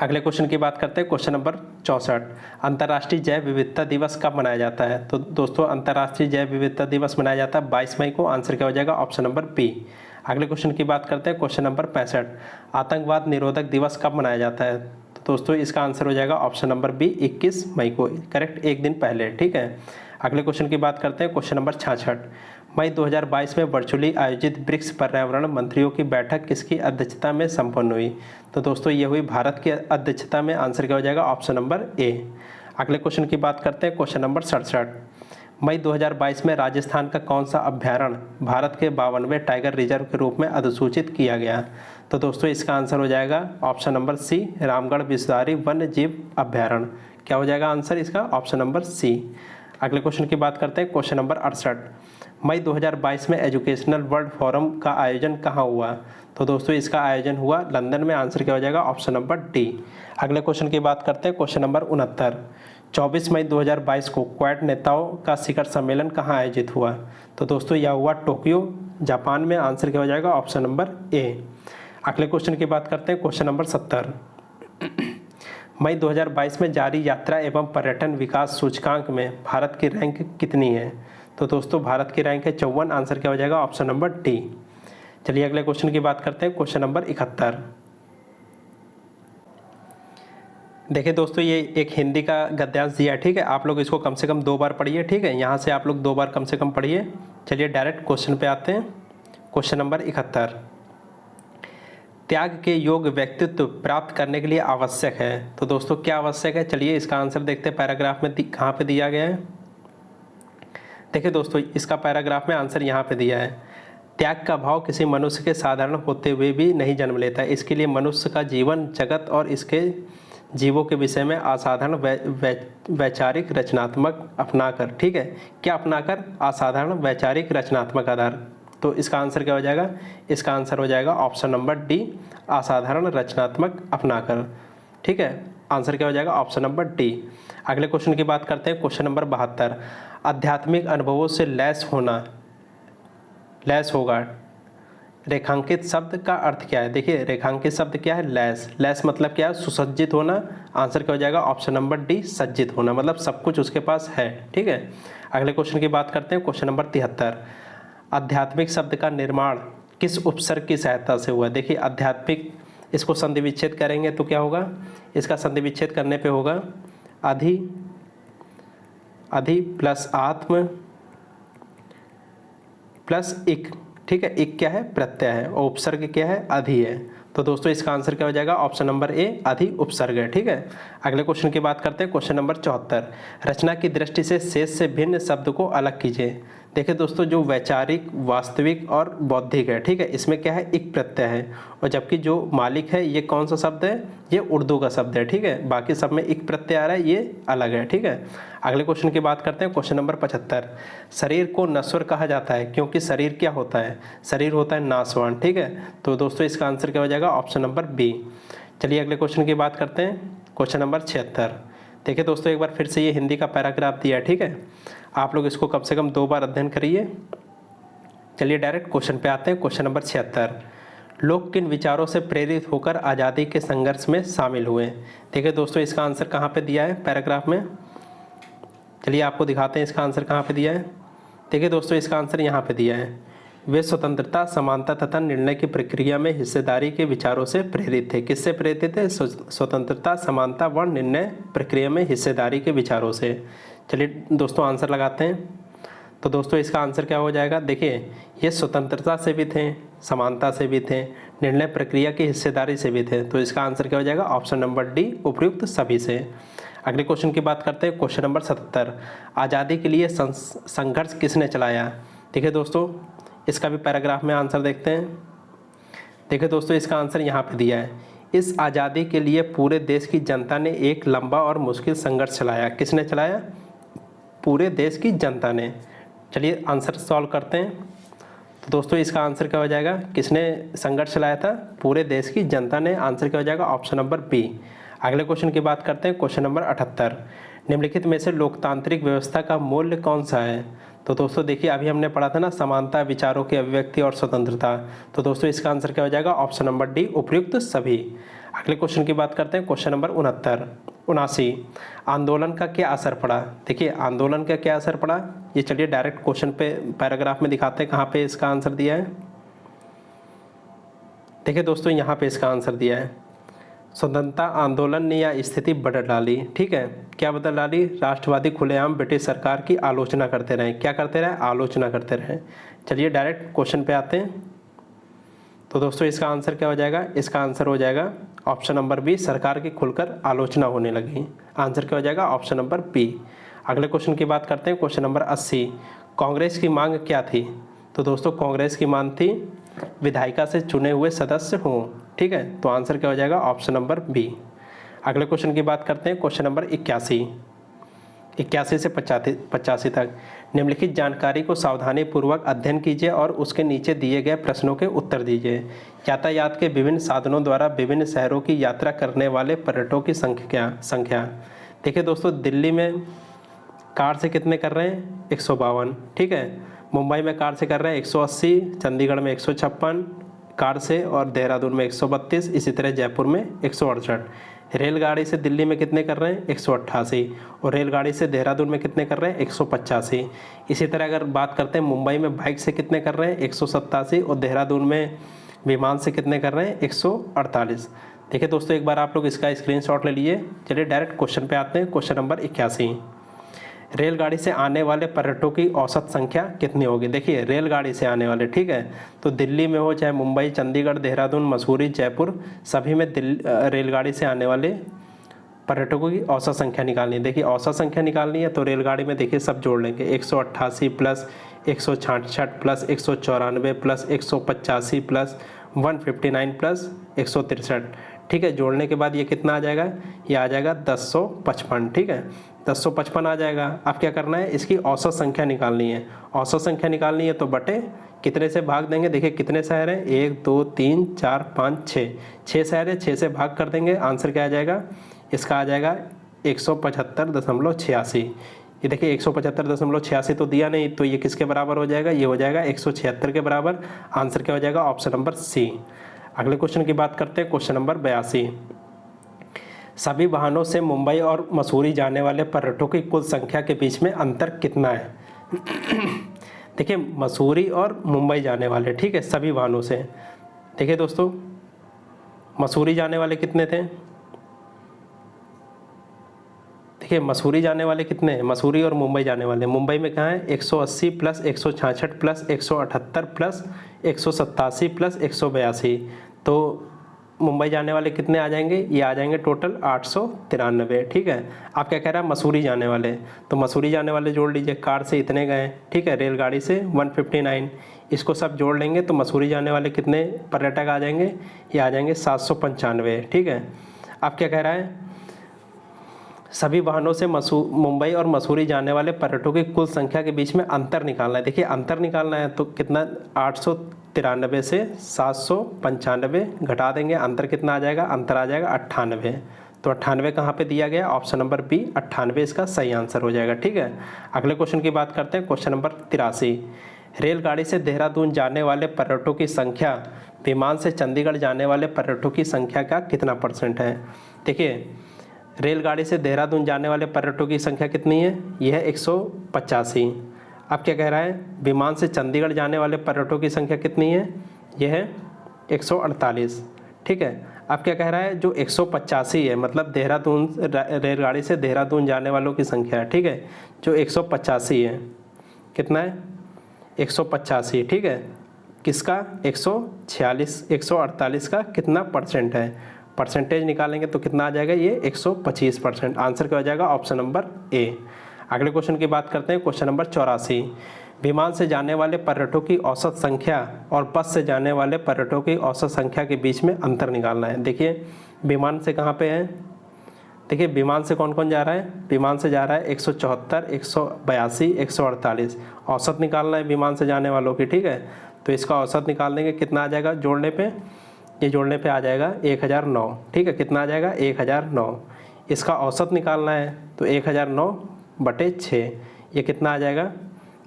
[SPEAKER 1] अगले क्वेश्चन की बात करते हैं, क्वेश्चन नंबर 64। अंतर्राष्ट्रीय जैव विविधता दिवस कब मनाया जाता है? तो दोस्तों अंतर्राष्ट्रीय जैव विविधता दिवस मनाया जाता है 22 मई को। आंसर क्या हो जाएगा? Option number B. अगले क्वेश्चन की बात करते हैं, क्वेश्चन नंबर 65। आतंकवाद निरोधक दिवस कब मनाया जाता है? तो दोस्तों इसका आंसर हो जाएगा ऑप्शन नंबर बी, 21 मई को। करेक्ट, एक दिन पहले। ठीक है। अगले क्वेश्चन की बात करते हैं, क्वेश्चन नंबर 66। मई 2022 में वर्चुअली आयोजित ब्रिक्स पर्यावरण मंत्रियों की बैठक किसकी अध्यक्षता में संपन्न हुई? तो दोस्तों ये हुई भारत की अध्यक्षता में। आंसर क्या हो जाएगा? ऑप्शन नंबर ए। अगले क्वेश्चन की बात करते हैं, क्वेश्चन नंबर 67। मई 2022 में राजस्थान का कौन सा अभ्यारण्य भारत के 52वें टाइगर रिजर्व के रूप में अधिसूचित किया गया? तो दोस्तों इसका आंसर हो जाएगा option number C, Ramgarh Vishdhari वन्य जीव अभ्यारण्य। क्या हो जाएगा आंसर इसका? Option number C. अगले क्वेश्चन की बात करते हैं, क्वेश्चन नंबर 68। मई 2022 में एजुकेशनल वर्ल्ड फोरम का आयोजन कहाँ हुआ? तो दोस्तों इसका आयोजन हुआ लंदन में। आंसर क्या हो जाएगा? Option number D. अगले क्वेश्चन की बात करते हैं, क्वेश्चन नंबर 69। 24 मई 2022 को क्वाड नेताओं का शिखर सम्मेलन कहाँ आयोजित हुआ? तो दोस्तों यह हुआ टोक्यो, जापान में। आंसर क्या हो जाएगा? ऑप्शन नंबर ए। अगले क्वेश्चन की बात करते हैं, क्वेश्चन नंबर 70। मई 2022 में जारी यात्रा एवं पर्यटन विकास सूचकांक में भारत की रैंक कितनी है? तो दोस्तों भारत की रैंक है 54। आंसर क्या हो जाएगा? Option number D. चलिए अगले क्वेश्चन की बात करते हैं, क्वेश्चन नंबर 71। देखिए दोस्तों ये एक हिंदी का गद्यांश दिया है, ठीक है। आप लोग इसको कम से कम 2 बार पढ़िए, ठीक है। यहाँ से आप लोग 2 बार कम से कम पढ़िए। चलिए डायरेक्ट क्वेश्चन पे आते हैं। Question number 71। त्याग के योग्य व्यक्तित्व प्राप्त करने के लिए आवश्यक है। तो दोस्तों क्या आवश्यक है? चलिए इसका आंसर देखते हैं। पैराग्राफ में कहाँ पे दिया गया है? देखिए दोस्तों इसका पैराग्राफ में आंसर यहाँ पे दिया है। त्याग का भाव किसी मनुष्य के साधारण होते हुए भी नहीं जन्म लेता है। इसके लिए मनुष्य का जीवन जगत और इसके जीवों के विषय में असाधारण वैचारिक रचनात्मक अपनाकर, ठीक है, क्या अपनाकर? असाधारण वैचारिक रचनात्मक आधार। तो इसका आंसर क्या हो जाएगा? इसका आंसर हो जाएगा ऑप्शन नंबर डी, असाधारण रचनात्मक अपनाकर। ठीक है, आंसर क्या हो जाएगा? Option number D. अगले क्वेश्चन की बात करते हैं, क्वेश्चन नंबर 72। आध्यात्मिक अनुभवों से लैस होगा। रेखांकित शब्द का अर्थ क्या है? देखिए रेखांकित शब्द क्या है? लैस। लैस मतलब क्या है? सुसज्जित होना। आंसर क्या हो जाएगा? ऑप्शन नंबर डी, सज्जित होना, मतलब सब कुछ उसके पास है। ठीक है। अगले क्वेश्चन की बात करते हैं, क्वेश्चन नंबर 73। आध्यात्मिक शब्द का निर्माण किस उपसर्ग की सहायता से हुआ? देखिए आध्यात्मिक, इसको संधि विच्छेद करेंगे तो क्या होगा? इसका संधि विच्छेद करने पे होगा अधि प्लस आत्म प्लस इक। ठीक है, इक क्या है? प्रत्यय है और उपसर्ग क्या है? अधि है। तो दोस्तों इसका आंसर क्या हो जाएगा? ऑप्शन नंबर ए, अधि उपसर्ग है। ठीक है। अगले क्वेश्चन की बात करते हैं, क्वेश्चन नंबर 74। रचना की दृष्टि से शेष से भिन्न शब्द को अलग कीजिए। देखिए दोस्तों, जो वैचारिक, वास्तविक और बौद्धिक है, ठीक है, इसमें क्या है, इक प्रत्यय है। और जबकि जो मालिक है ये कौन सा शब्द है, ये उर्दू का शब्द है, ठीक है। बाकी सब में इक प्रत्यय आ रहा है, ये अलग है, ठीक है। अगले क्वेश्चन की बात करते हैं, क्वेश्चन नंबर 75। शरीर को नश्वर कहा जाता है क्योंकि शरीर क्या होता है, शरीर होता है नाशवान, ठीक है। तो दोस्तों इसका आंसर क्या हो जाएगा, ऑप्शन नंबर बी। चलिए अगले क्वेश्चन की बात करते हैं, क्वेश्चन नंबर 76। देखिए दोस्तों, एक बार फिर से ये हिंदी का पैराग्राफ दिया है, ठीक है। आप लोग इसको कम से कम 2 बार अध्ययन करिए। चलिए डायरेक्ट क्वेश्चन पे आते हैं, क्वेश्चन नंबर 76। लोग किन विचारों से प्रेरित होकर आज़ादी के संघर्ष में शामिल हुए। देखिए दोस्तों, इसका आंसर कहाँ पे दिया है पैराग्राफ में, चलिए आपको दिखाते हैं इसका आंसर कहाँ पे दिया है। देखिए दोस्तों, इसका आंसर यहाँ पे दिया है, वे स्वतंत्रता, समानता तथा निर्णय की प्रक्रिया में हिस्सेदारी के विचारों से प्रेरित थे। किससे प्रेरित थे, स्वतंत्रता, समानता व निर्णय प्रक्रिया में हिस्सेदारी के विचारों से। चलिए दोस्तों आंसर लगाते हैं। तो दोस्तों इसका आंसर क्या हो जाएगा, देखिए ये स्वतंत्रता से भी थे, समानता से भी थे, निर्णय प्रक्रिया की हिस्सेदारी से भी थे। तो इसका आंसर क्या हो जाएगा, ऑप्शन नंबर डी, उपयुक्त सभी से। अगले क्वेश्चन की बात करते हैं, क्वेश्चन नंबर 77। आज़ादी के लिए संघर्ष किसने चलाया। देखिए दोस्तों, इसका भी पैराग्राफ में आंसर देखते हैं। देखिए दोस्तों, इसका आंसर यहाँ पे दिया है, इस आज़ादी के लिए पूरे देश की जनता ने एक लंबा और मुश्किल संघर्ष चलाया। किसने चलाया, पूरे देश की जनता ने। चलिए आंसर सॉल्व करते हैं। तो दोस्तों इसका आंसर क्या हो जाएगा, किसने संघर्ष चलाया था, पूरे देश की जनता ने। आंसर क्या हो जाएगा, ऑप्शन नंबर बी। अगले क्वेश्चन की बात करते हैं, क्वेश्चन नंबर 78। निम्नलिखित में से लोकतांत्रिक व्यवस्था का मूल्य कौन सा है। तो दोस्तों देखिए, अभी हमने पढ़ा था ना, समानता, विचारों की अभिव्यक्ति और स्वतंत्रता। तो दोस्तों इसका आंसर क्या हो जाएगा, ऑप्शन नंबर डी, उपयुक्त सभी। अगले क्वेश्चन की बात करते हैं, क्वेश्चन नंबर 79। आंदोलन का क्या असर पड़ा। देखिए आंदोलन का क्या असर पड़ा, ये चलिए डायरेक्ट क्वेश्चन पे पैराग्राफ में दिखाते हैं कहाँ पे इसका आंसर दिया है। देखिए दोस्तों, यहाँ पे इसका आंसर दिया है, स्वतंत्रता आंदोलन ने यह स्थिति बदल डाली। ठीक है, क्या बदल डाली, राष्ट्रवादी खुलेआम ब्रिटिश सरकार की आलोचना करते रहे। क्या करते रहे, आलोचना करते रहे। चलिए डायरेक्ट क्वेश्चन पे आते हैं। तो दोस्तों इसका आंसर क्या हो जाएगा, इसका आंसर हो जाएगा ऑप्शन नंबर बी, सरकार की खुलकर आलोचना होने लगी। आंसर क्या हो जाएगा, ऑप्शन नंबर बी। अगले क्वेश्चन की बात करते हैं, क्वेश्चन नंबर 80। कांग्रेस की मांग क्या थी। तो दोस्तों कांग्रेस की मांग थी विधायिका से चुने हुए सदस्य हों। ठीक है, तो आंसर क्या हो जाएगा, ऑप्शन नंबर बी। अगले क्वेश्चन की बात करते हैं, क्वेश्चन नंबर 81 से 85 तक। निम्नलिखित जानकारी को सावधानीपूर्वक अध्ययन कीजिए और उसके नीचे दिए गए प्रश्नों के उत्तर दीजिए। यातायात के विभिन्न साधनों द्वारा विभिन्न शहरों की यात्रा करने वाले पर्यटकों की संख्या। देखिए दोस्तों, दिल्ली में कार से कितने कर रहे हैं, 152। ठीक है, मुंबई में कार से कर रहे हैं 180, चंडीगढ़ में 156 कार से, और देहरादून में 132, इसी तरह जयपुर में 168। रेलगाड़ी से दिल्ली में कितने कर रहे हैं, 188, और रेलगाड़ी से देहरादून में कितने कर रहे हैं, 185। इसी तरह अगर बात करते हैं, मुंबई में बाइक से कितने कर रहे हैं, 187, और देहरादून में विमान से कितने कर रहे हैं, 148। देखिए दोस्तों, एक बार आप लोग इसका स्क्रीनशॉट ले लिए। चलिए डायरेक्ट क्वेश्चन पे आते हैं, क्वेश्चन नंबर 81। रेलगाड़ी से आने वाले पर्यटकों की औसत संख्या कितनी होगी। देखिए रेलगाड़ी से आने वाले, ठीक है, तो दिल्ली में हो चाहे मुंबई, चंडीगढ़, देहरादून, मसूरी, जयपुर, सभी में रेलगाड़ी से आने वाले पर्यटकों की औसत संख्या निकालनी है। देखिए औसत संख्या निकालनी है तो रेलगाड़ी में देखिए सब जोड़ लेंगे, 188 plus 166 plus 194 plus 185 plus 159 plus 163। ठीक है, जोड़ने के बाद ये कितना आ जाएगा, ये आ जाएगा 1055। ठीक है, 1055 आ जाएगा। अब क्या करना है, इसकी औसत संख्या निकालनी है। औसत संख्या निकालनी है तो बटे कितने से भाग देंगे, देखिए कितने शहर हैं, 1 2 3 4 5 6 शहर है, 6 से भाग कर देंगे। आंसर क्या आ जाएगा, इसका आ जाएगा 175.86। ये देखिए 175.86 तो दिया नहीं, तो ये किसके बराबर हो जाएगा, ये हो जाएगा 176 के बराबर। आंसर क्या हो जाएगा, ऑप्शन नंबर सी। अगले क्वेश्चन की बात करते हैं, क्वेश्चन नंबर 82। सभी वाहनों से मुंबई और मसूरी जाने वाले पर्यटकों की कुल संख्या के बीच में अंतर कितना है। देखिए मसूरी और मुंबई जाने वाले, ठीक है, सभी वाहनों से। देखिए दोस्तों, मसूरी जाने वाले कितने थे, देखिए मसूरी जाने वाले कितने हैं, मसूरी और मुंबई जाने वाले। मुंबई में कहाँ है, 180 प्लस 166 प्लस 178 प्लस 187 प्लस 182। तो मुंबई जाने वाले कितने आ जाएंगे, ये आ जाएंगे टोटल 893। ठीक है। आप क्या कह रहा है, मसूरी जाने वाले, तो मसूरी जाने वाले जोड़ लीजिए, कार से इतने गए, ठीक है, रेलगाड़ी से 159, इसको सब जोड़ लेंगे तो मसूरी जाने वाले कितने पर्यटक आ जाएंगे, ये आ जाएंगे 795। ठीक है। आप क्या कह रहा है, सभी वाहनों से मुंबई और मसूरी जाने वाले पर्यटकों की कुल संख्या के बीच में अंतर निकालना है। देखिए अंतर निकालना है तो कितना, 893 से 795 घटा देंगे, अंतर कितना आ जाएगा, अंतर आ जाएगा 98। तो 98 कहाँ पे दिया गया, ऑप्शन नंबर बी 98 इसका सही आंसर हो जाएगा। ठीक है। अगले क्वेश्चन की बात करते हैं, क्वेश्चन नंबर 83। रेलगाड़ी से देहरादून जाने वाले पर्यटकों की संख्या विमान से चंडीगढ़ जाने वाले पर्यटकों की संख्या का कितना % है। देखिए रेलगाड़ी से देहरादून जाने वाले पर्यटकों की संख्या कितनी है, यह है 185। अब क्या कह रहा है, विमान से चंडीगढ़ जाने वाले पर्यटकों की संख्या कितनी है, यह है 148। ठीक है। अब क्या कह रहा है, जो 185 है मतलब देहरादून रेलगाड़ी से देहरादून जाने वालों की संख्या है। ठीक है। जो 185 है, कितना है, 185। ठीक है। किसका, 146, 148 का कितना % है, परसेंटेज निकालेंगे तो कितना आ जाएगा, ये 125%। आंसर क्या हो जाएगा, ऑप्शन नंबर ए। अगले क्वेश्चन की बात करते हैं, क्वेश्चन नंबर 84। विमान से जाने वाले पर्यटकों की औसत संख्या और बस से जाने वाले पर्यटकों की औसत संख्या के बीच में अंतर निकालना है। देखिए विमान से कहाँ पे है, देखिए विमान से कौन कौन जा रहा है, विमान से जा रहा है 174, 182, 148। औसत निकालना है विमान से जाने वालों की। ठीक है। तो इसका औसत निकाल देंगे, कितना आ जाएगा, जोड़ने पे, ये जोड़ने पे आ जाएगा 1009। ठीक है। कितना आ जाएगा, 1009। इसका औसत निकालना है तो 1009/6, ये कितना आ जाएगा,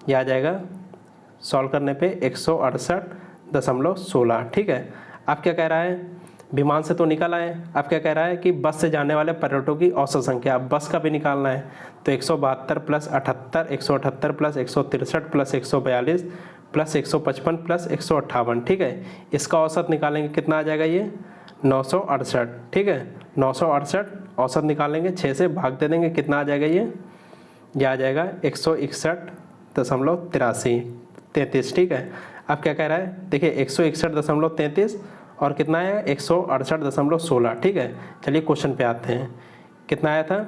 [SPEAKER 1] ये आ जाएगा सॉल्व करने पे 168.16। ठीक है। अब क्या कह रहा है, विमान से तो निकल आए, अब क्या कह रहा है कि बस से जाने वाले पर्यटकों की औसत संख्या, अब बस का भी निकालना है तो 172 + 78, 178 + 163 + 142 + 155 + 158। ठीक है। इसका औसत निकालेंगे, कितना आ जाएगा, ये 968। ठीक है। 968 औसत निकालेंगे, 6 से भाग दे देंगे, कितना आ जाएगा, ये आ जाएगा 161.83। ठीक है। अब क्या कह रहा है, देखिए 161.33 और कितना है 168.16। ठीक है। चलिए क्वेश्चन पे आते हैं, कितना आया था,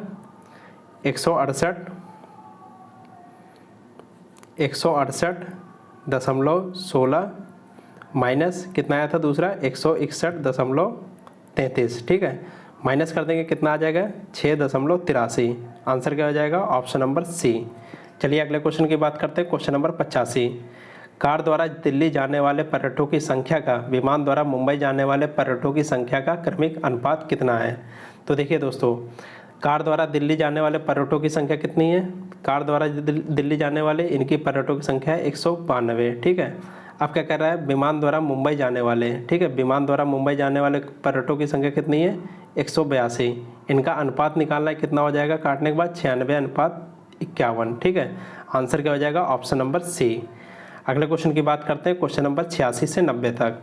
[SPEAKER 1] 168.16 माइनस कितना आया था दूसरा, 161.33। ठीक है। माइनस कर देंगे, कितना आ जाएगा, 6.83। आंसर क्या हो जाएगा, ऑप्शन नंबर सी। चलिए अगले क्वेश्चन की बात करते हैं, क्वेश्चन नंबर 85। कार द्वारा दिल्ली जाने वाले पर्यटकों की संख्या का विमान द्वारा मुंबई जाने वाले पर्यटकों की संख्या का क्रमिक अनुपात कितना है। तो देखिए दोस्तों, कार द्वारा दिल्ली जाने वाले पर्यटकों की संख्या कितनी है, कार द्वारा दिल्ली जाने वाले इनकी पर्यटकों की संख्या है 192। ठीक है। अब क्या कर रहा है, विमान द्वारा मुंबई जाने वाले, ठीक है, विमान द्वारा मुंबई जाने वाले पर्यटकों की संख्या कितनी है, 182। इनका अनुपात निकालना है, कितना हो जाएगा काटने के बाद, 96:51। ठीक है। आंसर क्या हो जाएगा, ऑप्शन नंबर सी। अगले क्वेश्चन की बात करते हैं, क्वेश्चन नंबर 86 से 90 तक।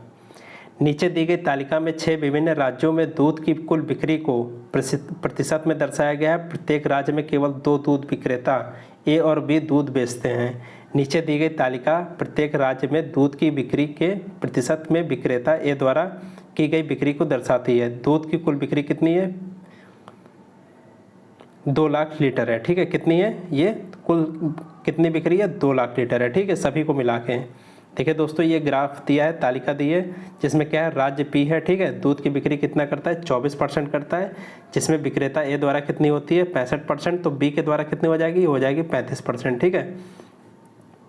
[SPEAKER 1] नीचे दी गई तालिका में 6 विभिन्न राज्यों में दूध की कुल बिक्री को प्रतिशत में दर्शाया गया है। प्रत्येक राज्य में केवल 2 दूध विक्रेता ए और बी दूध बेचते हैं। नीचे दी गई तालिका प्रत्येक राज्य में दूध की बिक्री के प्रतिशत में विक्रेता ए द्वारा की गई बिक्री को दर्शाती है। दूध की कुल बिक्री कितनी है, 2 लाख लीटर है। ठीक है। कितनी है, ये कुल कितनी बिक्री है, 2 लाख लीटर है। ठीक है, सभी को मिला के। देखिए दोस्तों, ये ग्राफ दिया है, तालिका दी है, जिसमें क्या है, राज्य पी है, ठीक है, दूध की बिक्री कितना करता है, 24% करता है, जिसमें विक्रेता ए द्वारा कितनी होती है, 65%, तो बी के द्वारा कितनी हो जाएगी, हो जाएगी 35%। ठीक है।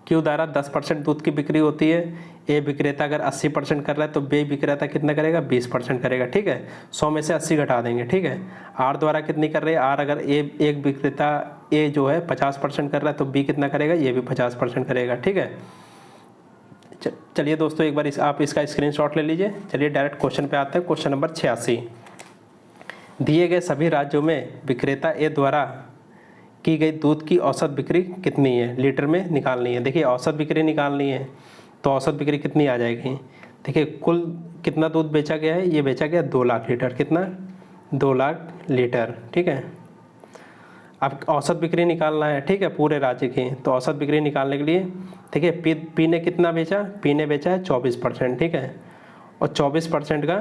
[SPEAKER 1] क्यू द्वारा 10% दूध की बिक्री होती है। ए विक्रेता अगर 80% कर रहा है तो बी विक्रेता कितना करेगा, 20% करेगा। ठीक है। 100 में से 80 घटा देंगे। ठीक है। आर द्वारा कितनी कर रहे हैं, आर अगर ए एक विक्रेता ए जो है 50% कर रहा है तो बी कितना करेगा, ये भी 50% करेगा। ठीक है। चलिए दोस्तों, एक बार आप इसका स्क्रीनशॉट ले लीजिए। चलिए डायरेक्ट क्वेश्चन पे आते हैं, क्वेश्चन नंबर 86। दिए गए सभी राज्यों में विक्रेता ए द्वारा की गई दूध की औसत बिक्री कितनी है, लीटर में निकालनी है। देखिए औसत बिक्री निकालनी है तो औसत बिक्री कितनी आ जाएगी। देखिए कुल कितना दूध बेचा गया है, ये बेचा गया 2 लाख लीटर। कितना, 2 लाख लीटर। ठीक है। अब औसत बिक्री निकालना है, ठीक है, पूरे राज्य की। तो औसत बिक्री निकालने के लिए देखिए पी ने कितना बेचा, पी ने बेचा है 24%। ठीक है। और 24% का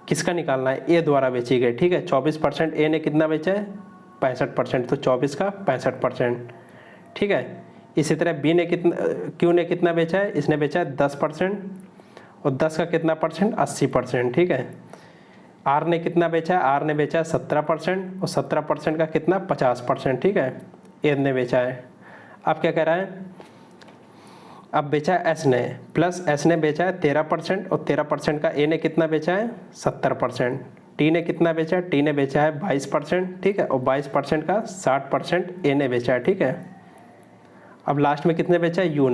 [SPEAKER 1] किसका निकालना है, ए द्वारा बेची गई, ठीक है। 24% ए ने कितना बेचा है, 65%, तो 24 का 65%, ठीक है। इसी तरह बी ने कितना, क्यू ने कितना बेचा है, इसने बेचा है 10%, और 10 का कितना परसेंट, 80%, ठीक है। आर ने कितना बेचा है, आर ने बेचा है 17%, और 17% का कितना, 50%, ठीक है, ए ने बेचा है। अब क्या कह रहा है, अब बेचा है एस ने, प्लस एस ने बेचा है 13%, और 13% का ए ने कितना बेचा है, 70%। टी ने कितना बेचा है, टी ने बेचा है 22%, ठीक है, और 22% का 60% ए ने बेचा है, ठीक है। अब लास्ट में कितने बेचा है, यू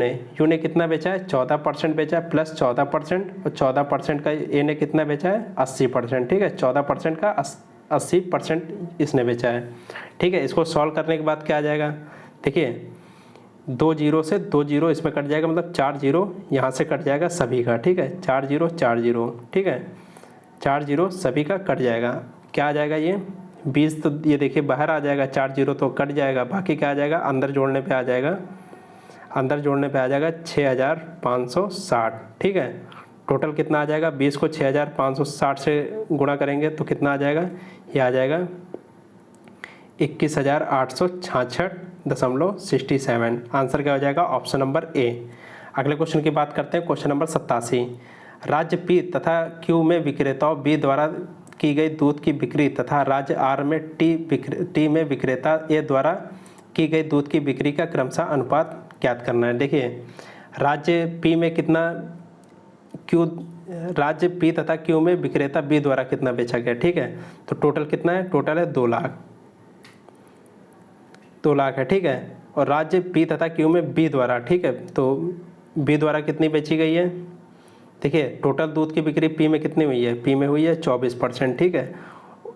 [SPEAKER 1] ने कितना बेचा है, 14% बेचा है, प्लस 14%, और 14% का ए ने कितना बेचा है, 80%, ठीक है। 14% का 80% इसने बेचा है, ठीक है। इसको सॉल्व करने के बाद क्या आ जाएगा, देखिए 2 जीरो से 2 जीरो इसमें कट जाएगा, मतलब 4 जीरो यहाँ से कट जाएगा सभी का, ठीक है। 4 जीरो 4 जीरो, ठीक है, 4 जीरो सभी का कट जाएगा। क्या आ जाएगा ये 20, तो ये देखिए बाहर आ जाएगा, 4 जीरो तो कट जाएगा, बाकी क्या आ जाएगा, अंदर जोड़ने पे आ जाएगा, अंदर जोड़ने पे आ जाएगा 6560, ठीक है। टोटल कितना आ जाएगा, 20 को 6560 से गुणा करेंगे तो कितना आ जाएगा, ये आ जाएगा 21,866.67। आंसर क्या हो जाएगा, ऑप्शन नंबर ए। अगले क्वेश्चन की बात करते हैं, क्वेश्चन नंबर 87। राज्य पी तथा क्यू में विक्रेताओं बी द्वारा की गई दूध की बिक्री तथा राज्य आर में टी में विक्रेता ए द्वारा की गई दूध की बिक्री का क्रमशः अनुपात ज्ञात करना है। देखिए राज्य पी में कितना, क्यू, राज्य पी तथा क्यू में विक्रेता बी द्वारा कितना बेचा गया, ठीक है। तो टोटल कितना है, टोटल है 2 लाख, 2 लाख है, ठीक है। और राज्य पी तथा क्यू में बी द्वारा, ठीक है, तो बी द्वारा कितनी बेची गई है, देखिए टोटल दूध की बिक्री पी में कितनी हुई है, पी में हुई है 24%, ठीक है।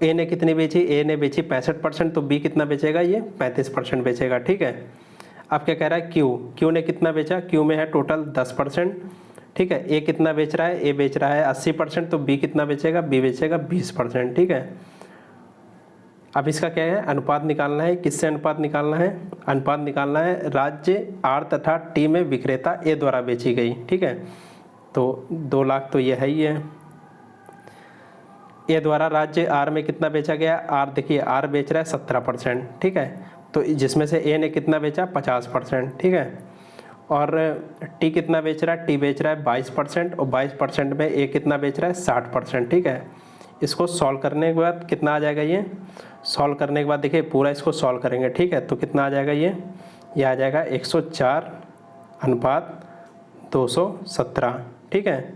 [SPEAKER 1] ए ने कितनी बेची, ए ने बेची 65%, तो बी कितना बेचेगा, ये 35% बेचेगा, ठीक है। अब क्या कह रहा है, क्यू ने कितना बेचा, क्यू में है टोटल 10%, ठीक है। ए कितना बेच रहा है, ए बेच रहा है 80%, तो बी कितना बेचेगा, बी बेचेगा 20%, ठीक है। अब इसका क्या है, अनुपात निकालना है, किससे अनुपात निकालना है, अनुपात निकालना है राज्य आर तथा टी में विक्रेता ए द्वारा बेची गई, ठीक है। तो 2 लाख तो ये है ही है, ए द्वारा राज्य आर में कितना बेचा गया, आर देखिए आर बेच रहा है 17%, ठीक है, तो जिसमें से ए ने कितना बेचा 50%, ठीक है। और टी कितना बेच रहा है, टी बेच रहा है 22%, और 22% में ए कितना बेच रहा है 60%, ठीक है। इसको सॉल्व करने के बाद कितना आ जाएगा, ये सॉल्व करने के बाद देखिए पूरा इसको सॉल्व करेंगे, ठीक है, तो कितना आ जाएगा, ये आ जाएगा 104/217, ठीक है।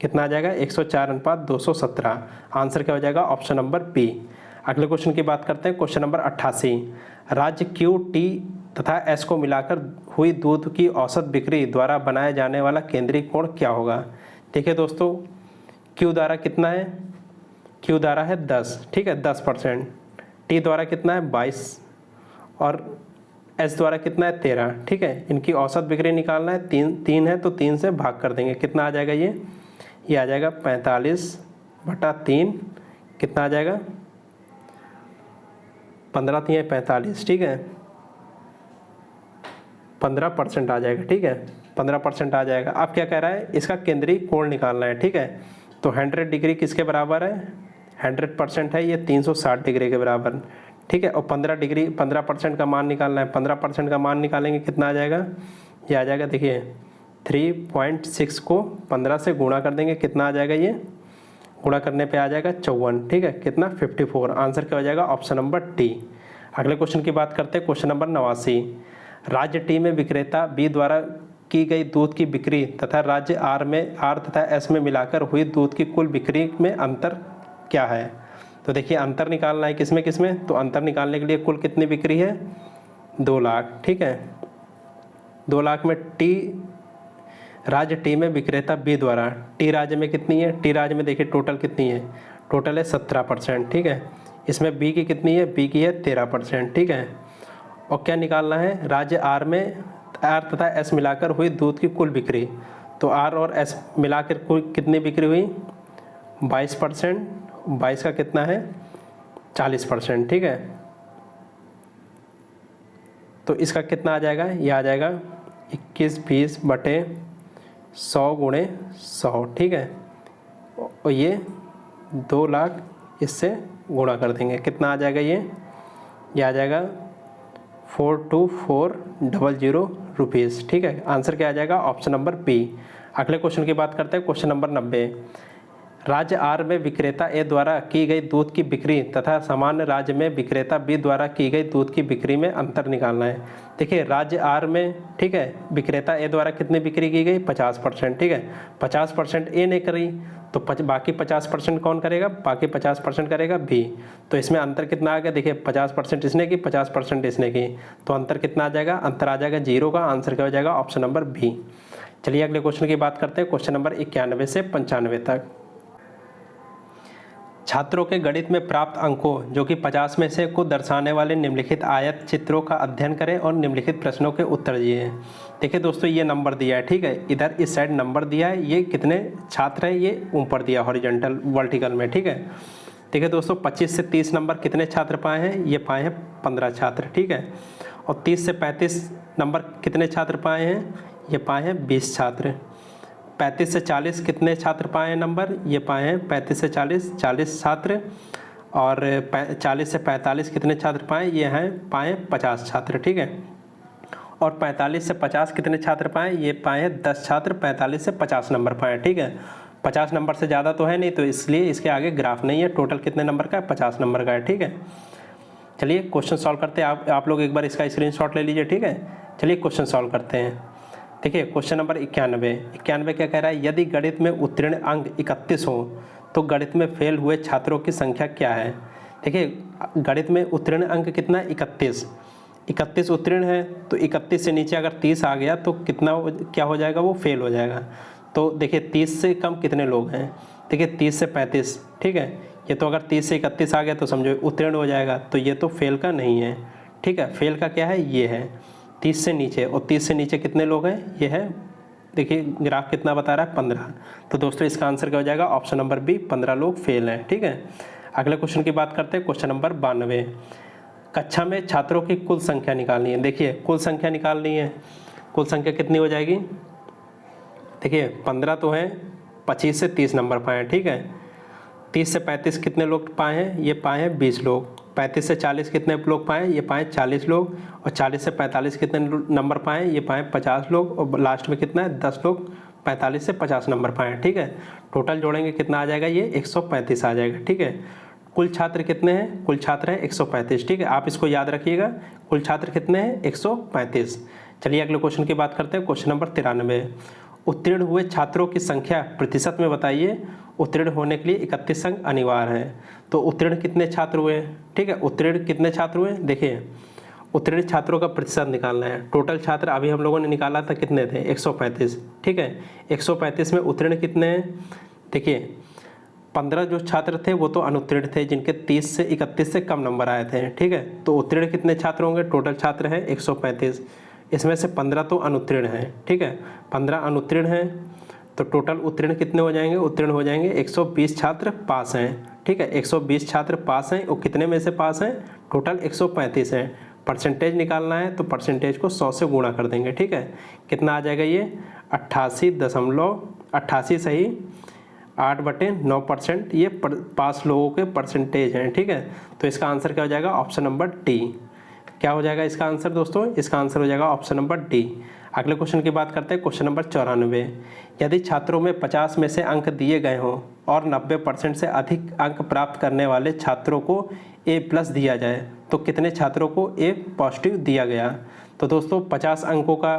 [SPEAKER 1] कितना आ जाएगा, 104/217। आंसर क्या हो जाएगा, ऑप्शन नंबर बी। अगले क्वेश्चन की बात करते हैं, क्वेश्चन नंबर 88। राज्य क्यू टी तथा एस को मिलाकर हुई दूध की औसत बिक्री द्वारा बनाया जाने वाला केंद्रीय कोण क्या होगा। देखिए दोस्तों, क्यू द्वारा कितना है, क्यू द्वारा है 10, ठीक है, 10%, टी द्वारा कितना है 22, और एस द्वारा कितना है 13, ठीक है। इनकी औसत बिक्री निकालना है, 3 है तो 3 से भाग कर देंगे, कितना आ जाएगा, ये आ जाएगा 45/3, कितना आ जाएगा 15 × 45, ठीक है, 15% आ जाएगा, ठीक है, 15% आ जाएगा। अब क्या कह रहा है, इसका केंद्रीय कोण निकालना है, ठीक है। तो 100 डिग्री किसके बराबर है, 100% है, ये 360 डिग्री के बराबर, ठीक है। और 15% का मान निकालना है, 15% का मान निकालेंगे कितना आ जाएगा, ये आ जाएगा देखिए 3.6 को 15 से गुणा कर देंगे, कितना आ जाएगा, ये गुणा करने पे आ जाएगा 54, ठीक है, कितना 54। आंसर क्या हो जाएगा, ऑप्शन नंबर टी। अगले क्वेश्चन की बात करते हैं, क्वेश्चन नंबर 89। राज्य टी में विक्रेता बी द्वारा की गई दूध की बिक्री तथा राज्य आर तथा एस में मिलाकर हुई दूध की कुल बिक्री में अंतर क्या है। तो देखिए अंतर निकालना है, किसमें किसमें, तो अंतर निकालने के लिए कुल कितनी बिक्री है, 2 लाख, ठीक है। 2 लाख में टी, राज्य टी में विक्रेता बी द्वारा, टी राज्य में कितनी है, टी राज्य में देखिए टोटल कितनी है, टोटल है 17%, ठीक है। इसमें बी की कितनी है, बी की है 13%, ठीक है। और क्या निकालना है, राज्य आर में आर तथा एस मिलाकर हुई दूध की कुल बिक्री, तो आर और एस मिलाकर कुल कितनी बिक्री हुई 22%, 22 का कितना है 40%, ठीक है। तो इसका कितना आ जाएगा, ये आ जाएगा 21/20/100 × 100, ठीक है। और ये 2 लाख इससे गुणा कर देंगे, कितना आ जाएगा ये आ जाएगा 42400 रुपीज़। ठीक है, आंसर क्या आ जाएगा? Option number B. अगले क्वेश्चन की बात करते हैं, क्वेश्चन नंबर 90। राज्य आर में विक्रेता ए द्वारा की गई दूध की बिक्री तथा सामान्य राज्य में विक्रेता बी द्वारा की गई दूध की बिक्री में अंतर निकालना है। देखिए राज्य आर में, ठीक है, विक्रेता ए द्वारा कितनी बिक्री की गई? 50%। ठीक है, 50% ए ने करी तो बाकी 50% कौन करेगा? बाकी 50% करेगा बी। तो इसमें अंतर कितना आ गया? देखिए 50% इसने की, 50% इसने की, तो अंतर कितना आ जाएगा? अंतर आ जाएगा 0 का। आंसर क्या हो जाएगा? Option number B. चलिए अगले क्वेश्चन की बात करते हैं, क्वेश्चन नंबर 91 से 95 तक। छात्रों के गणित में प्राप्त अंकों जो कि 50 में से को दर्शाने वाले निम्नलिखित आयत चित्रों का अध्ययन करें और निम्नलिखित प्रश्नों के उत्तर दिए। देखिए दोस्तों ये नंबर दिया है, ठीक है, इधर इस साइड नंबर दिया है, ये कितने छात्र हैं ये ऊपर दिया हॉरिजॉन्टल वर्टिकल में। ठीक है, देखिए दोस्तों 25 से 30 नंबर कितने छात्र पाए हैं? ये पाए हैं 15 छात्र। ठीक है, और 30 से 35 नंबर कितने छात्र पाए हैं? ये पाए हैं 20 छात्र। 35 से 40 कितने छात्र पाए हैं नंबर? ये पाए हैं 35 से 40 छात्र। और 40 से 45 कितने छात्र पाए? ये हैं पाए 50 छात्र। ठीक है, और 45 से 50 कितने छात्र पाए? ये पाए हैं 10 छात्र। 45 से 50 नंबर पाए। ठीक है, 50 नंबर से ज़्यादा तो है नहीं, तो इसलिए इसके आगे ग्राफ नहीं है। टोटल कितने नंबर का है? 50 नंबर का है। ठीक है, चलिए क्वेश्चन सॉल्व करते हैं। आप लोग एक बार इसका स्क्रीनशॉट ले लीजिए। ठीक है, चलिए क्वेश्चन सॉल्व करते हैं। देखिए क्वेश्चन नंबर 91 क्या कह रहा है? यदि गणित में उत्तीर्ण अंक 31 हो तो गणित में फेल हुए छात्रों की संख्या क्या है? देखिए गणित में उत्तीर्ण अंक कितना है? 31 उत्तीर्ण है, तो 31 से नीचे अगर 30 आ गया तो कितना क्या हो जाएगा? वो फेल हो जाएगा। तो देखिए 30 से कम कितने लोग हैं? देखिए 30 से 35। ठीक है, ये तो अगर 30 से 31 आ गया तो समझो उत्तीर्ण हो जाएगा, तो ये तो फेल का नहीं है। ठीक है, फेल का क्या है? ये है 30 से नीचे, और 30 से नीचे कितने लोग हैं? ये है, देखिए ग्राफ कितना बता रहा है? 15। तो दोस्तों इसका आंसर क्या हो जाएगा? ऑप्शन नंबर बी, 15 लोग फेल हैं। ठीक है, अगले क्वेश्चन की बात करते हैं, क्वेश्चन नंबर 92। कक्षा में छात्रों की कुल संख्या निकालनी है। देखिए कुल संख्या निकालनी है, कुल संख्या कितनी हो जाएगी? देखिए 15 तो है, 25 से 30 नंबर पाए हैं। ठीक है, 30 से 35 कितने लोग पाए हैं? ये पाए हैं 20 लोग। 35 से 40 कितने लोग पाए? ये पाए 40 लोग। और 40 से 45 कितने नंबर पाए? ये पाए 50 लोग। और लास्ट में कितना है? 10 लोग 45 से 50 नंबर पाए। ठीक है, टोटल जोड़ेंगे कितना आ जाएगा? ये 135 आ जाएगा। ठीक है, कुल छात्र कितने हैं? कुल छात्र हैं 135। ठीक है, आप इसको याद रखिएगा, कुल छात्र कितने हैं? 135। चलिए अगले क्वेश्चन की बात करते हैं, क्वेश्चन नंबर 93। उत्तीर्ण हुए छात्रों की संख्या प्रतिशत में बताइए। उत्तीर्ण होने के लिए 31 अंक अनिवार्य है। तो उत्तीर्ण कितने छात्र हुए? ठीक है, उत्तीर्ण कितने छात्र हुए? देखिए उत्तीर्ण छात्रों का प्रतिशत निकालना है। टोटल छात्र अभी हम लोगों ने निकाला था, कितने थे? 135। ठीक है, 135 में उत्तीर्ण कितने हैं? देखिए 15 जो छात्र थे वो तो अनुत्तीर्ण थे, जिनके 30 से 31 से कम नंबर आए थे। ठीक है, तो उत्तीर्ण कितने छात्र होंगे? टोटल छात्र हैं 135, इसमें से 15 तो अनुत्तीर्ण हैं। ठीक है, 15 अनुत्तीर्ण हैं, तो टोटल उत्तीर्ण कितने हो जाएंगे? उत्तीर्ण हो जाएंगे 120 छात्र पास हैं। ठीक है, 120 छात्र पास हैं, और कितने में से पास हैं? टोटल 135 हैं। परसेंटेज निकालना है तो परसेंटेज को 100 से गुणा कर देंगे। ठीक है, कितना आ जाएगा? ये 88 सही 8/9% ये पास लोगों के परसेंटेज हैं। ठीक है, तो इसका आंसर क्या हो जाएगा? Option number D. क्या हो जाएगा इसका आंसर दोस्तों? इसका आंसर हो जाएगा ऑप्शन नंबर डी। अगले क्वेश्चन की बात करते हैं, क्वेश्चन नंबर 94। यदि छात्रों में 50 में से अंक दिए गए हों और 90% से अधिक अंक प्राप्त करने वाले छात्रों को A+ दिया जाए तो कितने छात्रों को A पॉजिटिव दिया गया? तो दोस्तों 50 अंकों का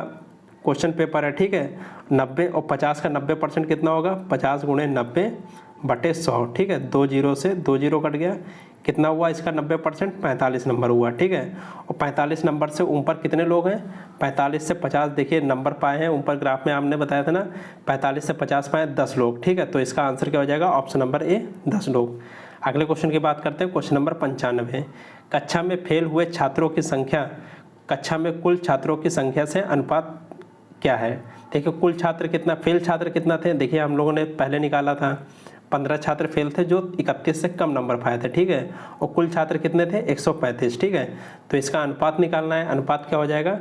[SPEAKER 1] क्वेश्चन पेपर है। ठीक है, 90 और 50 का 90% कितना होगा? 50 × 90/100। ठीक है, 2 जीरो से 2 जीरो कट गया, कितना हुआ इसका 90%? 45 नंबर हुआ। ठीक है, और 45 नंबर से ऊपर कितने लोग हैं? 45 से 50 देखिए नंबर पाए हैं ऊपर ग्राफ में, आपने बताया था ना, 45 से 50 पाए 10 लोग। ठीक है, तो इसका आंसर क्या हो जाएगा? ऑप्शन नंबर ए, 10 लोग। अगले क्वेश्चन की बात करते हैं, क्वेश्चन नंबर 95। कक्षा में फेल हुए छात्रों की संख्या कक्षा में कुल छात्रों की संख्या से अनुपात क्या है? देखिए कुल छात्र कितना, फेल छात्र कितना थे? देखिए हम लोगों ने पहले निकाला था, 15 छात्र फेल थे जो 31 से कम नंबर पाए थे। ठीक है, और कुल छात्र कितने थे? 135। ठीक है, तो इसका अनुपात निकालना है। अनुपात क्या हो जाएगा?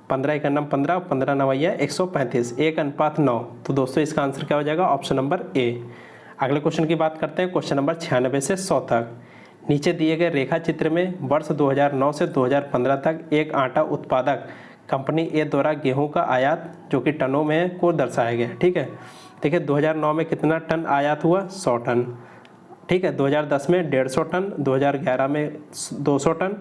[SPEAKER 1] 15 × 9 15, 15 × 9 135, 1:9। तो दोस्तों इसका आंसर क्या हो जाएगा? ऑप्शन नंबर ए। अगले क्वेश्चन की बात करते हैं, क्वेश्चन नंबर 96 से 100 तक। नीचे दिए गए रेखा चित्र में वर्ष 2009 से 2015 तक एक आटा उत्पादक कंपनी ए द्वारा गेहूं का आयात जो कि टनों में है को दर्शाया गया है। ठीक है, देखिए 2009 में कितना टन आयात हुआ, 100 टन। ठीक है, 2010 में 150 टन, 2011 में 200 टन,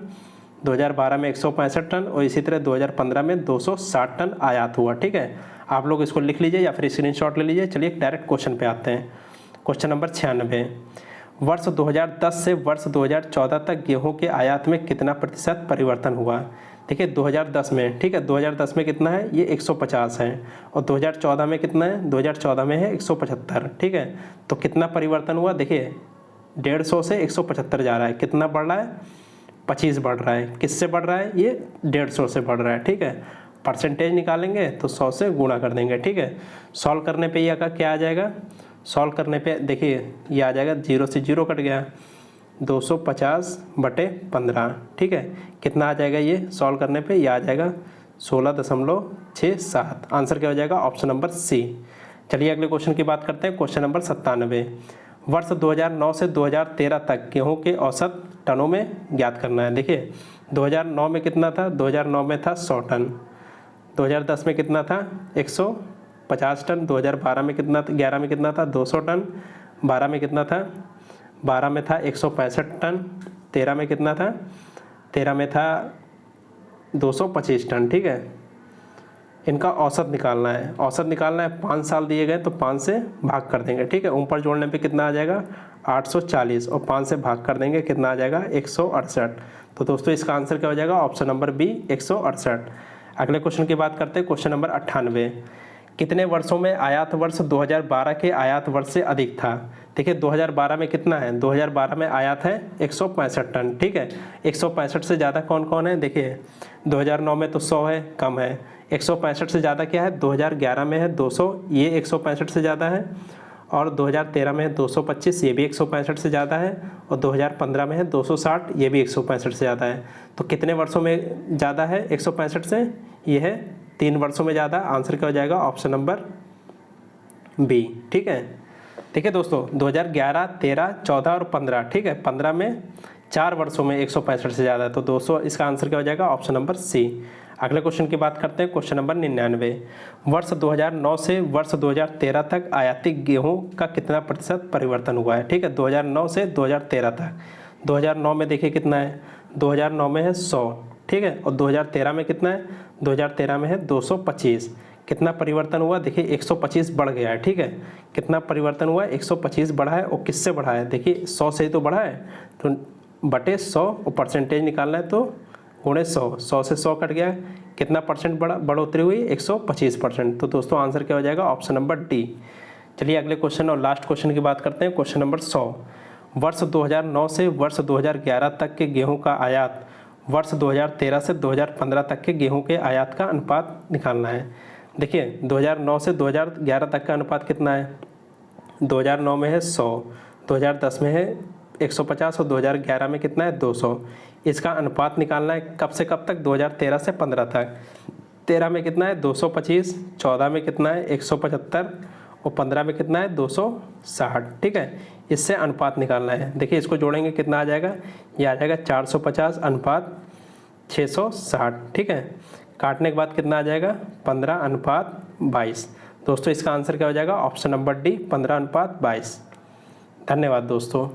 [SPEAKER 1] 2012 में 165 टन और इसी तरह 2015 में 260 टन आयात हुआ। ठीक है, आप लोग इसको लिख लीजिए या फिर स्क्रीनशॉट ले लीजिए। चलिए डायरेक्ट क्वेश्चन पे आते हैं। क्वेश्चन नंबर 96, वर्ष 2010 से वर्ष 2014 तक गेहूं के आयात में कितना प्रतिशत परिवर्तन हुआ। देखिए 2010 में, ठीक है, 2010 में कितना है, ये 150 है और 2014 में कितना है, 2014 में है 175। ठीक है, तो कितना परिवर्तन हुआ, देखिए 150 से 175 जा रहा है, कितना बढ़ रहा है, 25 बढ़ रहा है। किससे बढ़ रहा है, ये 150 से बढ़ रहा है। ठीक है, परसेंटेज निकालेंगे तो 100 से गुणा कर देंगे। ठीक है, सॉल्व करने पे ये का क्या आ जाएगा, सॉल्व करने पे देखिए ये आ जाएगा, 0 से 0 कट गया, 250/15। ठीक है, कितना आ जाएगा, ये सॉल्व करने पे ये आ जाएगा 16.67। आंसर क्या हो जाएगा, ऑप्शन नंबर सी। चलिए अगले क्वेश्चन की बात करते हैं। क्वेश्चन नंबर 97, वर्ष 2009 से 2013 तक गेहूं के औसत टनों में ज्ञात करना है। देखिए 2009 में कितना था, 2009 में था 100 टन, 2010 में कितना था 150 टन, 2012 में कितना था, 11 में कितना था 200 टन, 12 में कितना था, 12 में था 165 टन, 13 में कितना था, 13 में था 225 टन। ठीक है, इनका औसत निकालना है, औसत निकालना है। 5 साल दिए गए तो 5 से भाग कर देंगे। ठीक है, ऊपर जोड़ने पे कितना आ जाएगा 840 और 5 से भाग कर देंगे, कितना आ जाएगा 168। तो दोस्तों इसका आंसर क्या हो जाएगा, ऑप्शन नंबर बी 168। अगले क्वेश्चन की बात करते हैं। क्वेश्चन नंबर 98, कितने वर्षों में आयात वर्ष 2012 के आयात वर्ष से अधिक था। देखिए 2012 में कितना है, 2012 में आयात है 165 टन। ठीक है, 165 से ज़्यादा कौन कौन है, देखिए 2009 में तो 100 है, कम है। 165 से ज़्यादा क्या है, 2011 में है 200, ये 165 से ज़्यादा है। और 2013 में है 225, ये भी 165 से ज़्यादा है। और 2015 में है 260, ये भी 165 से ज़्यादा है। तो कितने वर्षों में ज़्यादा है 165 से, ये है 3 वर्षों में ज़्यादा। आंसर क्या हो जाएगा, ऑप्शन नंबर बी। ठीक है, देखिए दोस्तों 2011, 13, 14 और 15, ठीक है, 15 में 4 वर्षों में 165 से ज़्यादा है। तो दोस्तों इसका आंसर क्या हो जाएगा, ऑप्शन नंबर सी। अगले क्वेश्चन की बात करते हैं। क्वेश्चन नंबर 99, वर्ष 2009 से वर्ष 2013 तक आयातित गेहूं का कितना प्रतिशत परिवर्तन हुआ है। ठीक है, 2009 से 2013 तक। 2009 में देखिए कितना है, 2009 में है 100। ठीक है, और 2013 में कितना है, 2013 में है 225। कितना परिवर्तन हुआ, देखिए 125 बढ़ गया है। ठीक है, कितना परिवर्तन हुआ, 125 बढ़ा है। और किससे बढ़ा है, देखिए 100 से ही तो बढ़ा है, तो बटे 100 और परसेंटेज निकालना है तो गुणे 100, 100 से 100 कट गया, कितना परसेंट बढ़ोतरी हुई, 125%। तो दोस्तों आंसर क्या हो जाएगा, ऑप्शन नंबर डी। चलिए अगले क्वेश्चन और लास्ट क्वेश्चन की बात करते हैं। क्वेश्चन नंबर 100, वर्ष 2009 से वर्ष 2011 तक के गेहूं का आयात वर्ष 2013 से 2015 तक के गेहूं के आयात का अनुपात निकालना है। देखिए 2009 से 2011 तक का अनुपात कितना है, 2009 में है 100, 2010 में है 150 और 2011 में कितना है 200। इसका अनुपात निकालना है कब से कब तक, 2013 से 15 तक। 13 में कितना है 225, 14 में कितना है 175 और 15 में कितना है 260। ठीक है, इससे अनुपात निकालना है। देखिए इसको जोड़ेंगे कितना आ जाएगा, ये आ जाएगा 450 अनुपात 660। ठीक है, काटने के बाद कितना आ जाएगा 15:22। दोस्तों इसका आंसर क्या हो जाएगा, ऑप्शन नंबर डी 15:22। धन्यवाद दोस्तों।